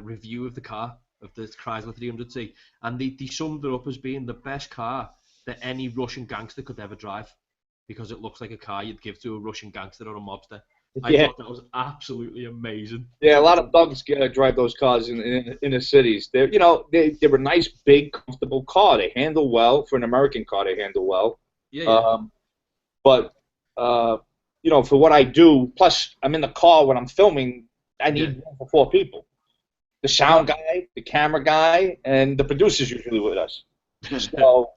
review of the car, of the Chrysler 300C, and they summed it up as being the best car that any Russian gangster could ever drive, because it looks like a car you'd give to a Russian gangster or a mobster. I thought that was absolutely amazing. Yeah, a lot of thugs drive those cars in the cities. They were a nice, big, comfortable car. They handle well for an American car. They handle well. Yeah. But you know, for what I do, plus I'm in the car when I'm filming. I need room for 4 people: the sound guy, the camera guy, and the producer's usually with us. So.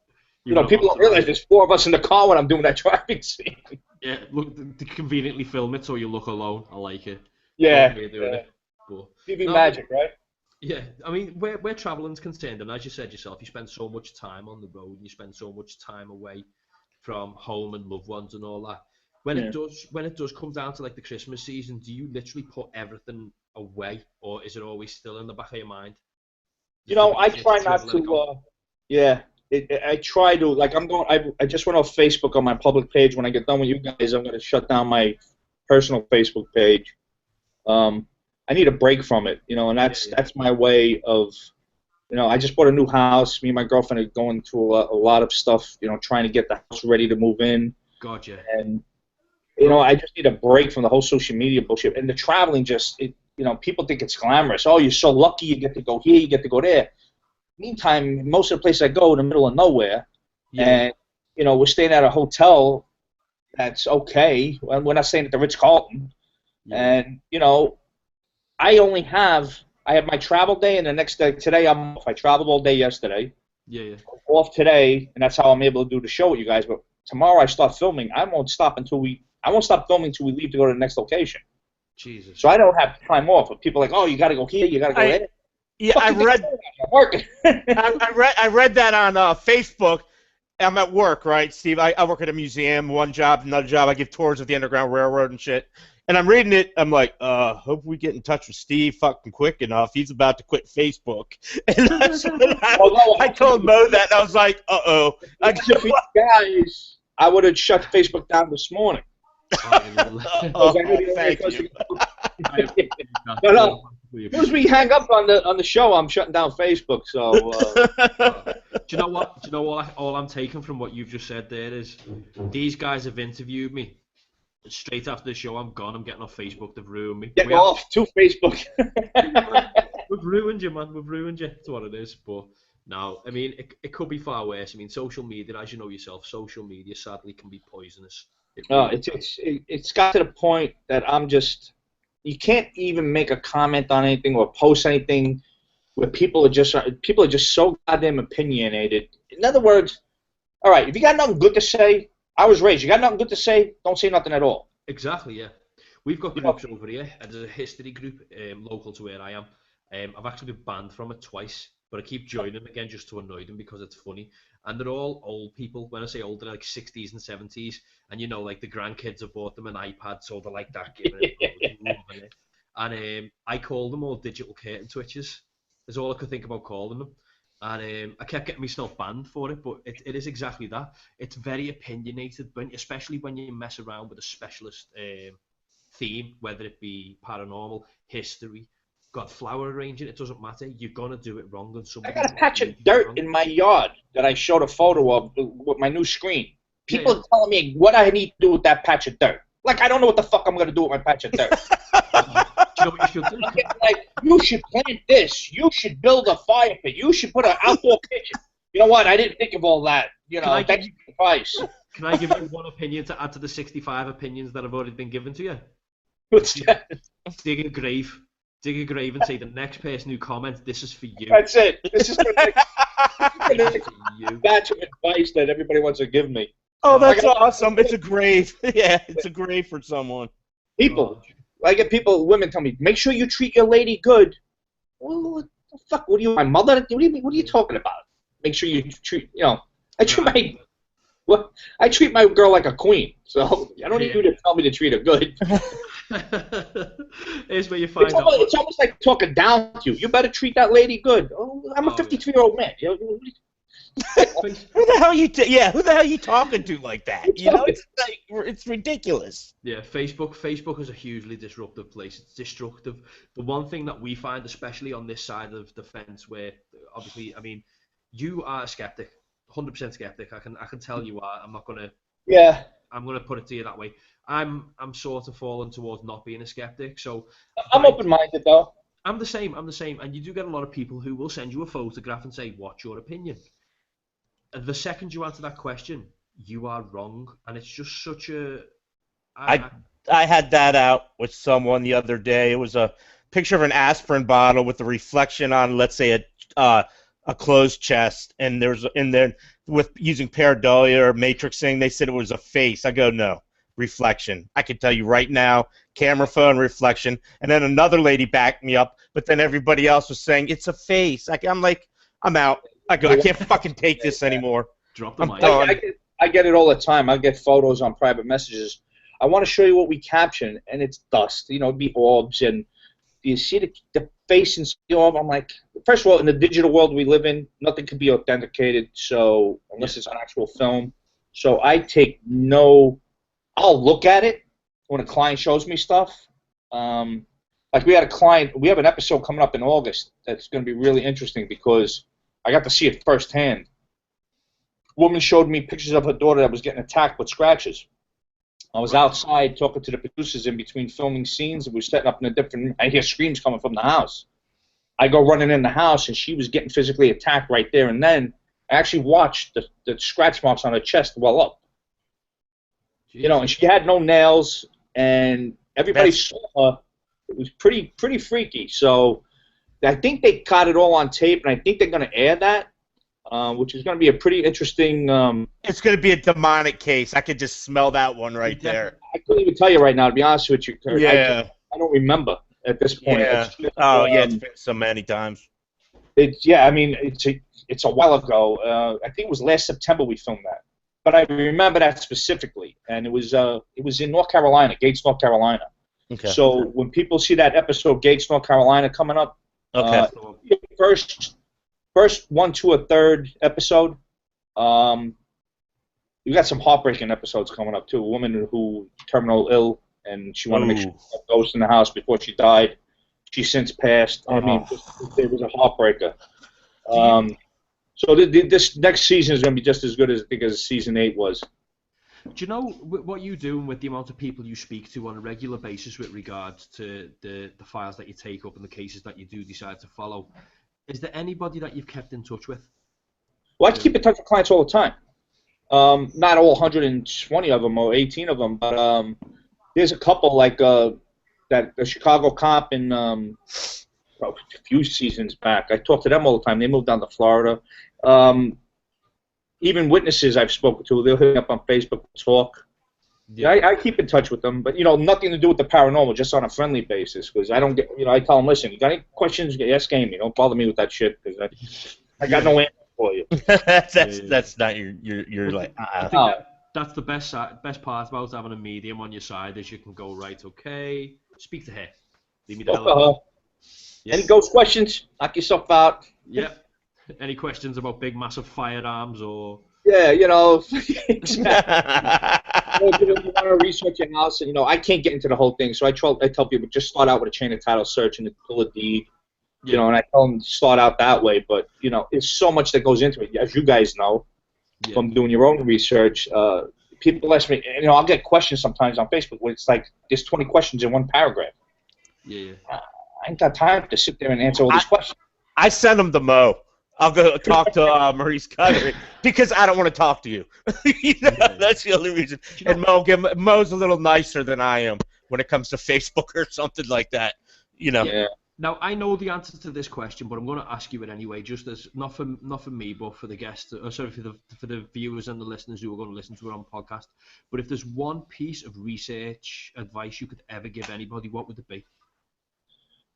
You know, people don't realize there's 4 of us in the car when I'm doing that driving scene. Yeah, look, to conveniently film it so you look alone. I like it. Yeah. But, TV magic, right? Yeah, I mean, where traveling's concerned, and as you said yourself, you spend so much time on the road, and you spend so much time away from home and loved ones and all that. When it does come down to like the Christmas season, do you literally put everything away, or is it always still in the back of your mind? You know, I try not to. I try to, like, I just went off Facebook on my public page. When I get done with you guys, I'm going to shut down my personal Facebook page. I need a break from it, you know, and that's my way of, I just bought a new house. Me and my girlfriend are going through a lot of stuff, trying to get the house ready to move in. Gotcha. And, I just need a break from the whole social media bullshit. And the traveling people think it's glamorous. Oh, you're so lucky you get to go here, you get to go there. Meantime, most of the places I go in the middle of nowhere. Yeah. And, we're staying at a hotel that's okay. We're not staying at the Ritz-Carlton. Yeah. And, I have my travel day, and the next day, today I'm off. I traveled all day yesterday. Yeah. I'm off today, and that's how I'm able to do the show with you guys. But tomorrow I start filming. I won't stop filming until we leave to go to the next location. Jesus. So I don't have time off. But people are like, oh, you got to go here, you got to go there. Yeah, I read that on Facebook. I'm at work, right, Steve? I work at a museum, one job, another job. I give tours of the Underground Railroad and shit. And I'm reading it. I'm like, hope we get in touch with Steve fucking quick enough. He's about to quit Facebook. And that's what I told Mo that, and I was like, uh-oh. Guys, I would have shut Facebook down this morning. Thank you. No. As soon as we hang up on the show, I'm shutting down Facebook. So, do you know what? All I'm taking from what you've just said there is these guys have interviewed me. Straight after the show, I'm gone. I'm getting off Facebook. They've ruined me. Get off to Facebook. We've ruined you, man. We've ruined you. That's what it is. But no, I mean, it could be far worse. I mean, social media, as you know yourself, social media sadly can be poisonous. It's got to the point that you can't even make a comment on anything or post anything where people are just so goddamn opinionated. In other words, all right, if you got nothing good to say, I was raised. You got nothing good to say, don't say nothing at all. Exactly, yeah. We've got groups over here. There's a history group local to where I am. I've actually been banned from it twice, but I keep joining them again just to annoy them because it's funny. And they're all old people. When I say old, they're like 60s and 70s. And, like the grandkids have bought them an iPad, so they're like that, giving it. And I call them all digital curtain twitches. Is all I could think about calling them. And I kept getting myself banned for it, but it is exactly that. It's very opinionated, especially when you mess around with a specialist theme, whether it be paranormal, history, flower arranging, it doesn't matter. You're going to do it wrong. And I got a patch of dirt in my yard that I showed a photo of with my new screen. People are telling me what I need to do with that patch of dirt. Like, I don't know what the fuck I'm going to do with my patch of dirt. Do you know what you should do? Like, you should plant this. You should build a fire pit. You should put an outdoor kitchen. You know what? I didn't think of all that. Thanks for the advice. Can I give you one opinion to add to the 65 opinions that have already been given to you? What's that? Dig a grave and say the next person who comments, this is for you. That's it. This is the next batch of advice that everybody wants to give me. Oh, that's awesome. It's a grave. Yeah, it's a grave for someone. I get women tell me, make sure you treat your lady good. Well, what the fuck? What are you, my mother? What do you mean? What are you talking about? Make sure you treat, I treat my girl like a queen. So I don't need you to tell me to treat her good. Here's where you find it's almost like talking down to you. You better treat that lady good. Oh, I'm a 53-year-old man. Who the hell are you talking to like that? It's ridiculous. Yeah, Facebook is a hugely disruptive place. It's destructive. The one thing that we find, especially on this side of the fence, where obviously, I mean, you are a skeptic, 100% skeptic. I can tell you are. I'm not gonna. Yeah. I'm gonna put it to you that way. I'm sort of falling towards not being a skeptic. So I'm open-minded though. I'm the same, and you do get a lot of people who will send you a photograph and say, "What's your opinion?" And the second you answer that question, you are wrong, and it's just such a. I had that out with someone the other day. It was a picture of an aspirin bottle with a reflection on, let's say, a closed chest, and then with using pareidolia or matrixing, they said it was a face. I go, no, reflection. I can tell you right now, camera phone reflection. And then another lady backed me up, but then everybody else was saying it's a face. I'm like, I'm out. I go, I can't fucking take this anymore. Drop the mic. I get it all the time. I get photos on private messages. I want to show you what we caption, and it's dust. It'd be orbs, and you see the face and the orb. I'm like, first of all, in the digital world we live in, nothing can be authenticated. So unless it's an actual film, so I'll look at it when a client shows me stuff. like we had a client, we have an episode coming up in August that's going to be really interesting because I got to see it firsthand. A woman showed me pictures of her daughter that was getting attacked with scratches. I was outside talking to the producers in between filming scenes, and we were setting up in a different. I hear screams coming from the house. I go running in the house, and she was getting physically attacked right there and then. I actually watched the scratch marks on her chest well up. Jeez. You know, and she had no nails, and everybody saw her. It was pretty freaky. So I think they got it all on tape, and I think they're going to air that, which is going to be a pretty interesting. It's going to be a demonic case. I could just smell that one right there. I couldn't even tell you right now, to be honest with you, Kurt. Yeah. I don't remember at this point. Yeah. It's just, It's been so many times. I mean, it's a while ago. I think it was last September we filmed that, but I remember that specifically, and it was in North Carolina, Gates, North Carolina. Okay. So when people see that episode, Gates, North Carolina, coming up, first 1, 2, or 3rd episode, you got some heartbreaking episodes coming up too. A woman who terminal ill, and she wanted to make sure she had a ghost in the house before she died. She's since passed. I mean, it was a heartbreaker. So this next season is going to be just as good as I think as season 8 was. Do you know what you do with the amount of people you speak to on a regular basis with regards to the files that you take up and the cases that you do decide to follow? Is there anybody that you've kept in touch with? Well, I keep in touch with clients all the time. Not all 120 of them or 18 of them, but there's a couple like that the Chicago cop in a few seasons back. I talk to them all the time. They moved down to Florida. Even witnesses I've spoken to, they'll hit me up on Facebook to talk. Yeah, I keep in touch with them, but nothing to do with the paranormal, just on a friendly basis. Because I don't get, I tell them, listen, you got any questions? Ask Amy. Don't bother me with that shit because I got no answer for you. that's not your like. I think that's the best part about having a medium on your side is you can go right. Okay, speak to her. Leave me the hell alone. Yeah. Any ghost questions? Knock yourself out. Yep. Any questions about big, massive firearms or? Yeah, you want to research your house, and I can't get into the whole thing, so I tell people just start out with a chain of title search and pull a deed, and I tell them to start out that way. But there's so much that goes into it, as you guys know, from doing your own research. People ask me, I'll get questions sometimes on Facebook where it's like there's 20 questions in one paragraph. Yeah. I ain't got time to sit there and answer all these questions. I send them to Mo. I'll go talk to Maurice Cutter because I don't want to talk to you. That's the only reason. And Mo's a little nicer than I am when it comes to Facebook or something like that. Yeah. Now I know the answer to this question, but I'm going to ask you it anyway. Just as not for me, but for the guests, for the viewers and the listeners who are going to listen to it on podcast. But if there's one piece of research advice you could ever give anybody, what would it be?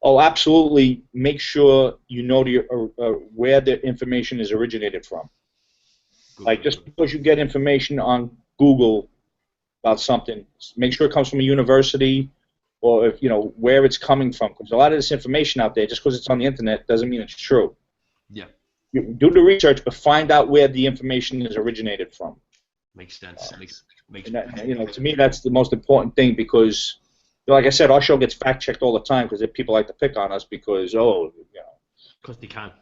Oh, absolutely. Make sure you know where the information is originated from. Like, just because you get information on Google about something, make sure it comes from a university or if where it's coming from. Because a lot of this information out there, just because it's on the internet, doesn't mean it's true. Yeah. You do the research, but find out where the information is originated from. Makes sense. To me, that's the most important thing because. Like I said, our show gets fact-checked all the time because people like to pick on us because, Because they can.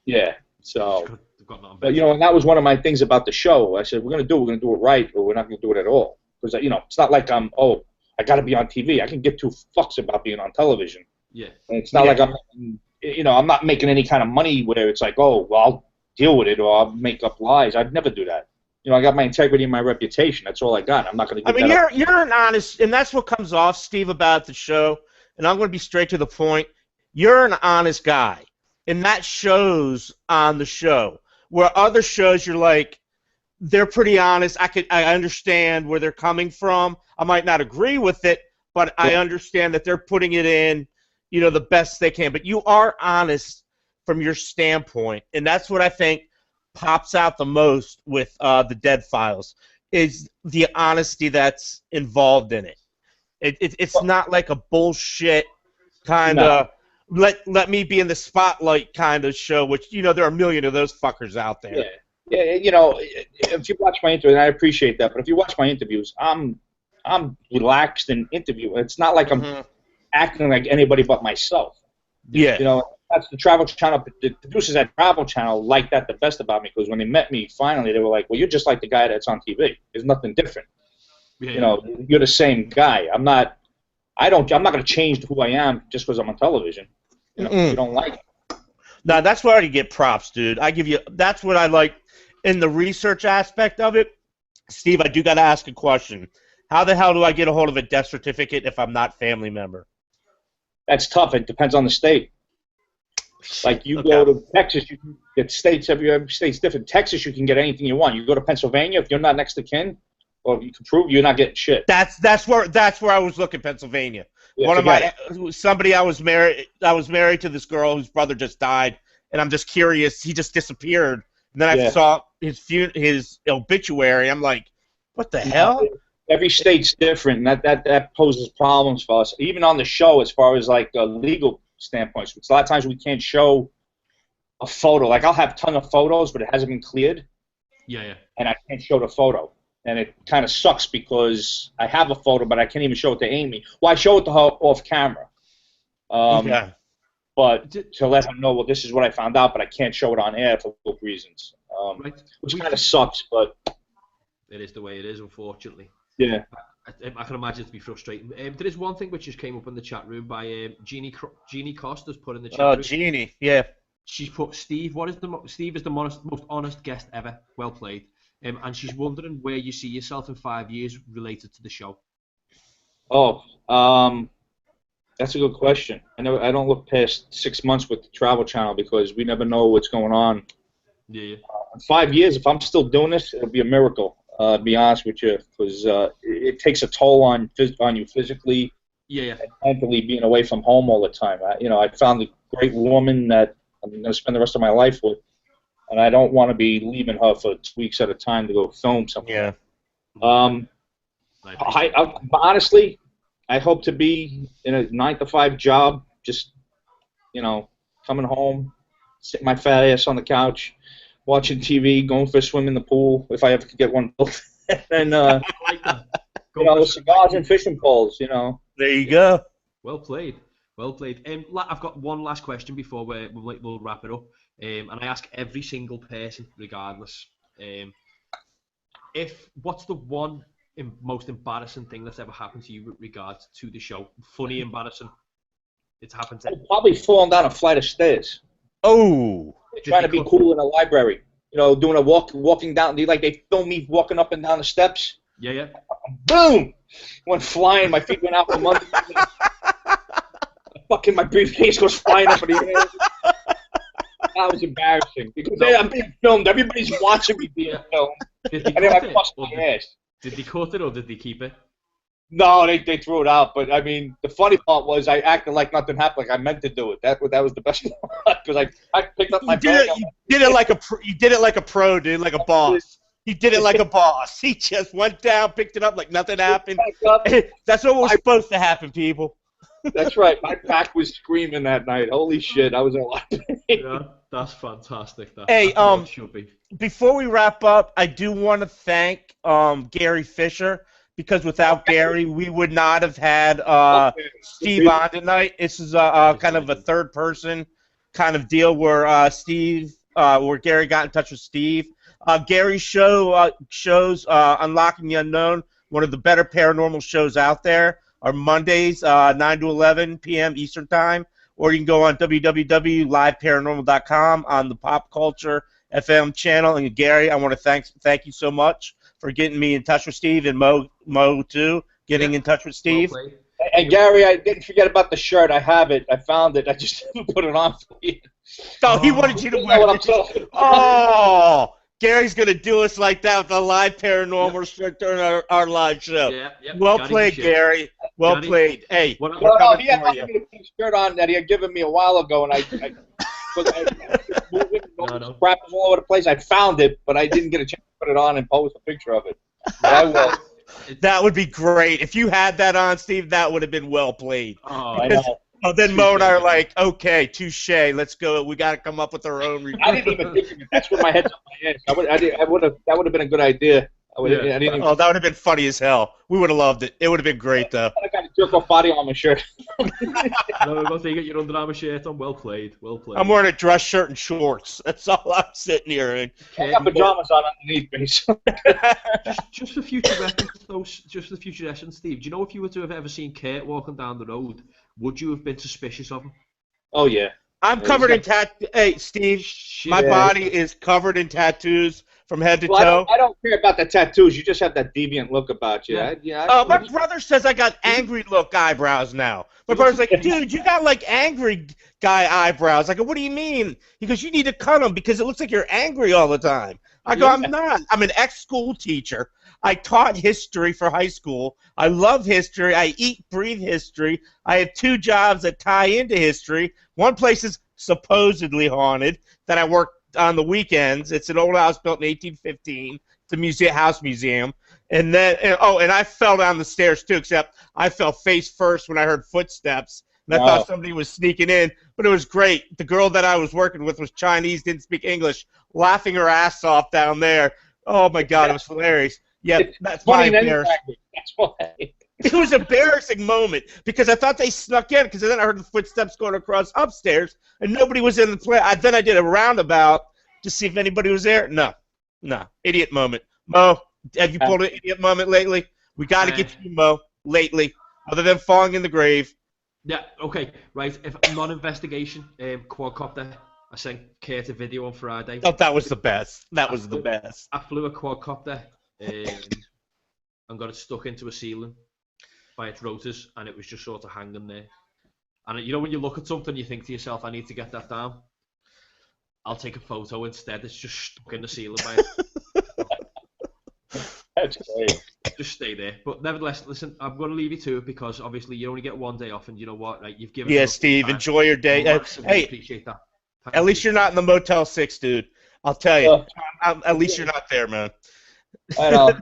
Yeah, so... But, and that was one of my things about the show. I said, we're going to do it right, or we're not going to do it at all. Because, it's not like I got to be on TV. I can give two fucks about being on television. Yeah. And it's not like I'm not making any kind of money where it's like, I'll deal with it or I'll make up lies. I'd never do that. I got my integrity and my reputation. That's all I got. I'm not going to give that up. You're an honest, and that's what comes off, Steve, about the show, and I'm going to be straight to the point. You're an honest guy, and that shows on the show. Where other shows, you're like, they're pretty honest. I understand where they're coming from. I might not agree with it, but I understand that they're putting it in, the best they can. But you are honest from your standpoint, and that's what I think pops out the most with the Dead Files is the honesty that's involved in it. It's not like a bullshit kind of let me be in the spotlight kind of show, which there are a million of those fuckers out there. Yeah. If you watch my interview, and I appreciate that, but if you watch my interviews, I'm relaxed and interview. It's not like I'm acting like anybody but myself. Yeah. You know, that's the Travel Channel. The producers at Travel Channel liked that the best about me, because when they met me, finally, they were like, well, you're just like the guy that's on TV. There's nothing different. Yeah. You know, you're the same guy. I'm not going to change who I am just because I'm on television. You know, if you don't like it. No, that's where I get props, dude. That's what I like in the research aspect of it. Steve, I do got to ask a question. How the hell do I get a hold of a death certificate if I'm not family member? That's tough. It depends on the state. Like you go to Texas, you can get states. Every state's different. Texas, you can get anything you want. You go to Pennsylvania, if you're not next to kin, or you can prove you're not getting shit. That's where I was looking, Pennsylvania. Yeah, I was married to this girl whose brother just died, and I'm just curious. He just disappeared, and then I saw his obituary. I'm like, what the hell? Every state's different, and that poses problems for us, even on the show, as far as like legal standpoints. Because a lot of times we can't show a photo. Like I'll have a ton of photos, but it hasn't been cleared. Yeah. And I can't show the photo. And it kind of sucks because I have a photo, but I can't even show it to Amy. Well, I show it to her off camera. But to let her know, well, this is what I found out, but I can't show it on air for legal reasons. Which kind of sucks, but it is the way it is, unfortunately. Yeah. I can imagine it to be frustrating. There is one thing which just came up in the chat room by Jeannie Costa's put in the chat room. Oh, Jeannie, yeah. She's put, Steve is the most honest guest ever. Well played. And she's wondering where you see yourself in 5 years related to the show. Oh, that's a good question. I don't look past 6 months with the Travel Channel because we never know what's going on. Yeah. In 5 years, if I'm still doing this, it'll be a miracle. To be honest with you, because it takes a toll on you physically, and mentally, being away from home all the time. I found a great woman that I'm going to spend the rest of my life with, and I don't want to be leaving her for 2 weeks at a time to go film something. Yeah. Honestly, I hope to be in a 9-to-5 job, just coming home, sitting my fat ass on the couch, watching TV, going for a swim in the pool if I ever could get one built, and cigars and fishing poles. There you go. Well played. I've got one last question before we'll wrap it up, and I ask every single person, regardless. What's the one most embarrassing thing that's ever happened to you with regards to the show? Funny, embarrassing. It's happened to. I've probably fallen down a flight of stairs. Oh. Trying to be cool in a library, doing walking down. They filmed me walking up and down the steps. Yeah. Boom! Went flying. My feet went out from under me. Fucking my briefcase goes flying up in the air. That was embarrassing because I'm being filmed. Everybody's watching me being filmed. Did they and then I bust my ass. Did they cut it or did they keep it? No, they threw it out. But I mean, the funny part was I acted like nothing happened. Like I meant to do it. That was the best part because I picked up my bag. You did it like a pro, dude, like a boss. He did it like a boss. He just went down, picked it up like nothing happened. That's what was supposed to happen, people. That's right. My back was screaming that night. Holy shit, I was in a lot of pain. Yeah, that's fantastic. Hey, it should be. Before we wrap up, I do want to thank Gary Fisher, because without Gary, we would not have had Steve on tonight. This is kind of a third person kind of deal where where Gary got in touch with Steve. Gary's shows Unlocking the Unknown, one of the better paranormal shows out there, are Mondays 9 to 11 p.m. Eastern Time, or you can go on www.liveparanormal.com on the Pop Culture FM channel. And Gary, I want to thank you so much for getting me in touch with Steve, and Mo too, getting in touch with Steve. Well, and Gary, I didn't forget about the shirt. I have it. I found it. I just didn't put it on for you. Oh, he wanted you to wear it. Oh, Gary's going to do us like that with the live paranormal shirt during our live show. Well played, Gary. Well played. Hey, he had a shirt on that he had given me a while ago, and I crap all over the place. I found it, but I didn't get a chance to put it on and post a picture of it. But I will. That would be great. If you had that on, Steve, that would have been well played. Oh, I know. Then Mo and I are like, okay, touche, let's go. We got to come up with our own review. I didn't even think of it. That's where my head's on my ass. That would have been a good idea. I Yeah. didn't even. Oh, that would have been funny as hell. We would have loved it. It would have been great, though. I got a jerk-off body armor shirt. No, once they get your Under Armour shirt on, well played, well played. I'm wearing a dress shirt and shorts. That's all I'm sitting here in. I got pajamas on underneath me. So. Just for future reference, though, just for future reference, Steve, do you know if you were to have ever seen Kurt walking down the road, would you have been suspicious of him? Oh yeah. I'm covered in tattoos. Hey, Steve, my body is covered in tattoos from head to toe. I don't care about the tattoos. You just have that deviant look about you. My brother says I got angry look eyebrows now. My brother's like, dude, you got like angry guy eyebrows. I go, what do you mean? He goes, you need to cut them because it looks like you're angry all the time. I go, I'm not. I'm an ex-school teacher. I taught history for high school. I love history. I eat, breathe history. I have 2 jobs that tie into history. One place is supposedly haunted that I work on the weekends. It's an old house built in 1815. It's a house museum. And then, and I fell down the stairs too, except I fell face first when I heard footsteps. And I thought somebody was sneaking in, but it was great. The girl that I was working with was Chinese, didn't speak English, laughing her ass off down there. Oh my God, it was hilarious. Yeah, that's my embarrassing. That's why. It was an embarrassing moment because I thought they snuck in because then I heard the footsteps going across upstairs and nobody was in the place. Then I did a roundabout to see if anybody was there. No. Idiot moment. Mo, have you pulled an idiot moment lately? We got to get you, Mo, lately, other than falling in the grave. Yeah, okay, right. If non-investigation, quadcopter, I sent Kurt a video on Friday. Oh, that was the best. That was the best. I flew a quadcopter and got it stuck into a ceiling by its rotors, and it was just sort of hanging there. And you know when you look at something, you think to yourself, I need to get that down. I'll take a photo instead. It's just stuck in the ceiling by it. That's great. Just stay there. But nevertheless, listen, I'm going to leave you to it because obviously you only get one day off, and you know what? Like, you've given. Yeah, Steve, enjoy your day. Hey, appreciate that. At least you're not in the Motel 6, dude. I'll tell you. At least you're not there, man. I know.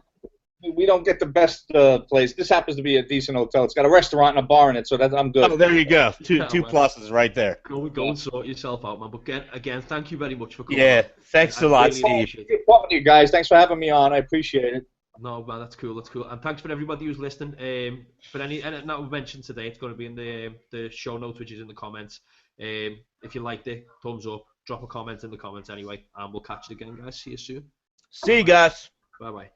We don't get the best place. This happens to be a decent hotel. It's got a restaurant and a bar in it, so I'm good. Oh, there you go. Two pluses right there. Go and sort yourself out, man. But again, thank you very much for coming. Yeah, thanks a lot, Steve. Good talking to you guys. Thanks for having me on. I appreciate it. No, man, that's cool. And thanks for everybody who's listening. For anything that we mentioned today, it's going to be in the show notes, which is in the comments. If you liked it, thumbs up. Drop a comment in the comments anyway, and we'll catch you again, guys. See you soon. See you guys. Bye bye.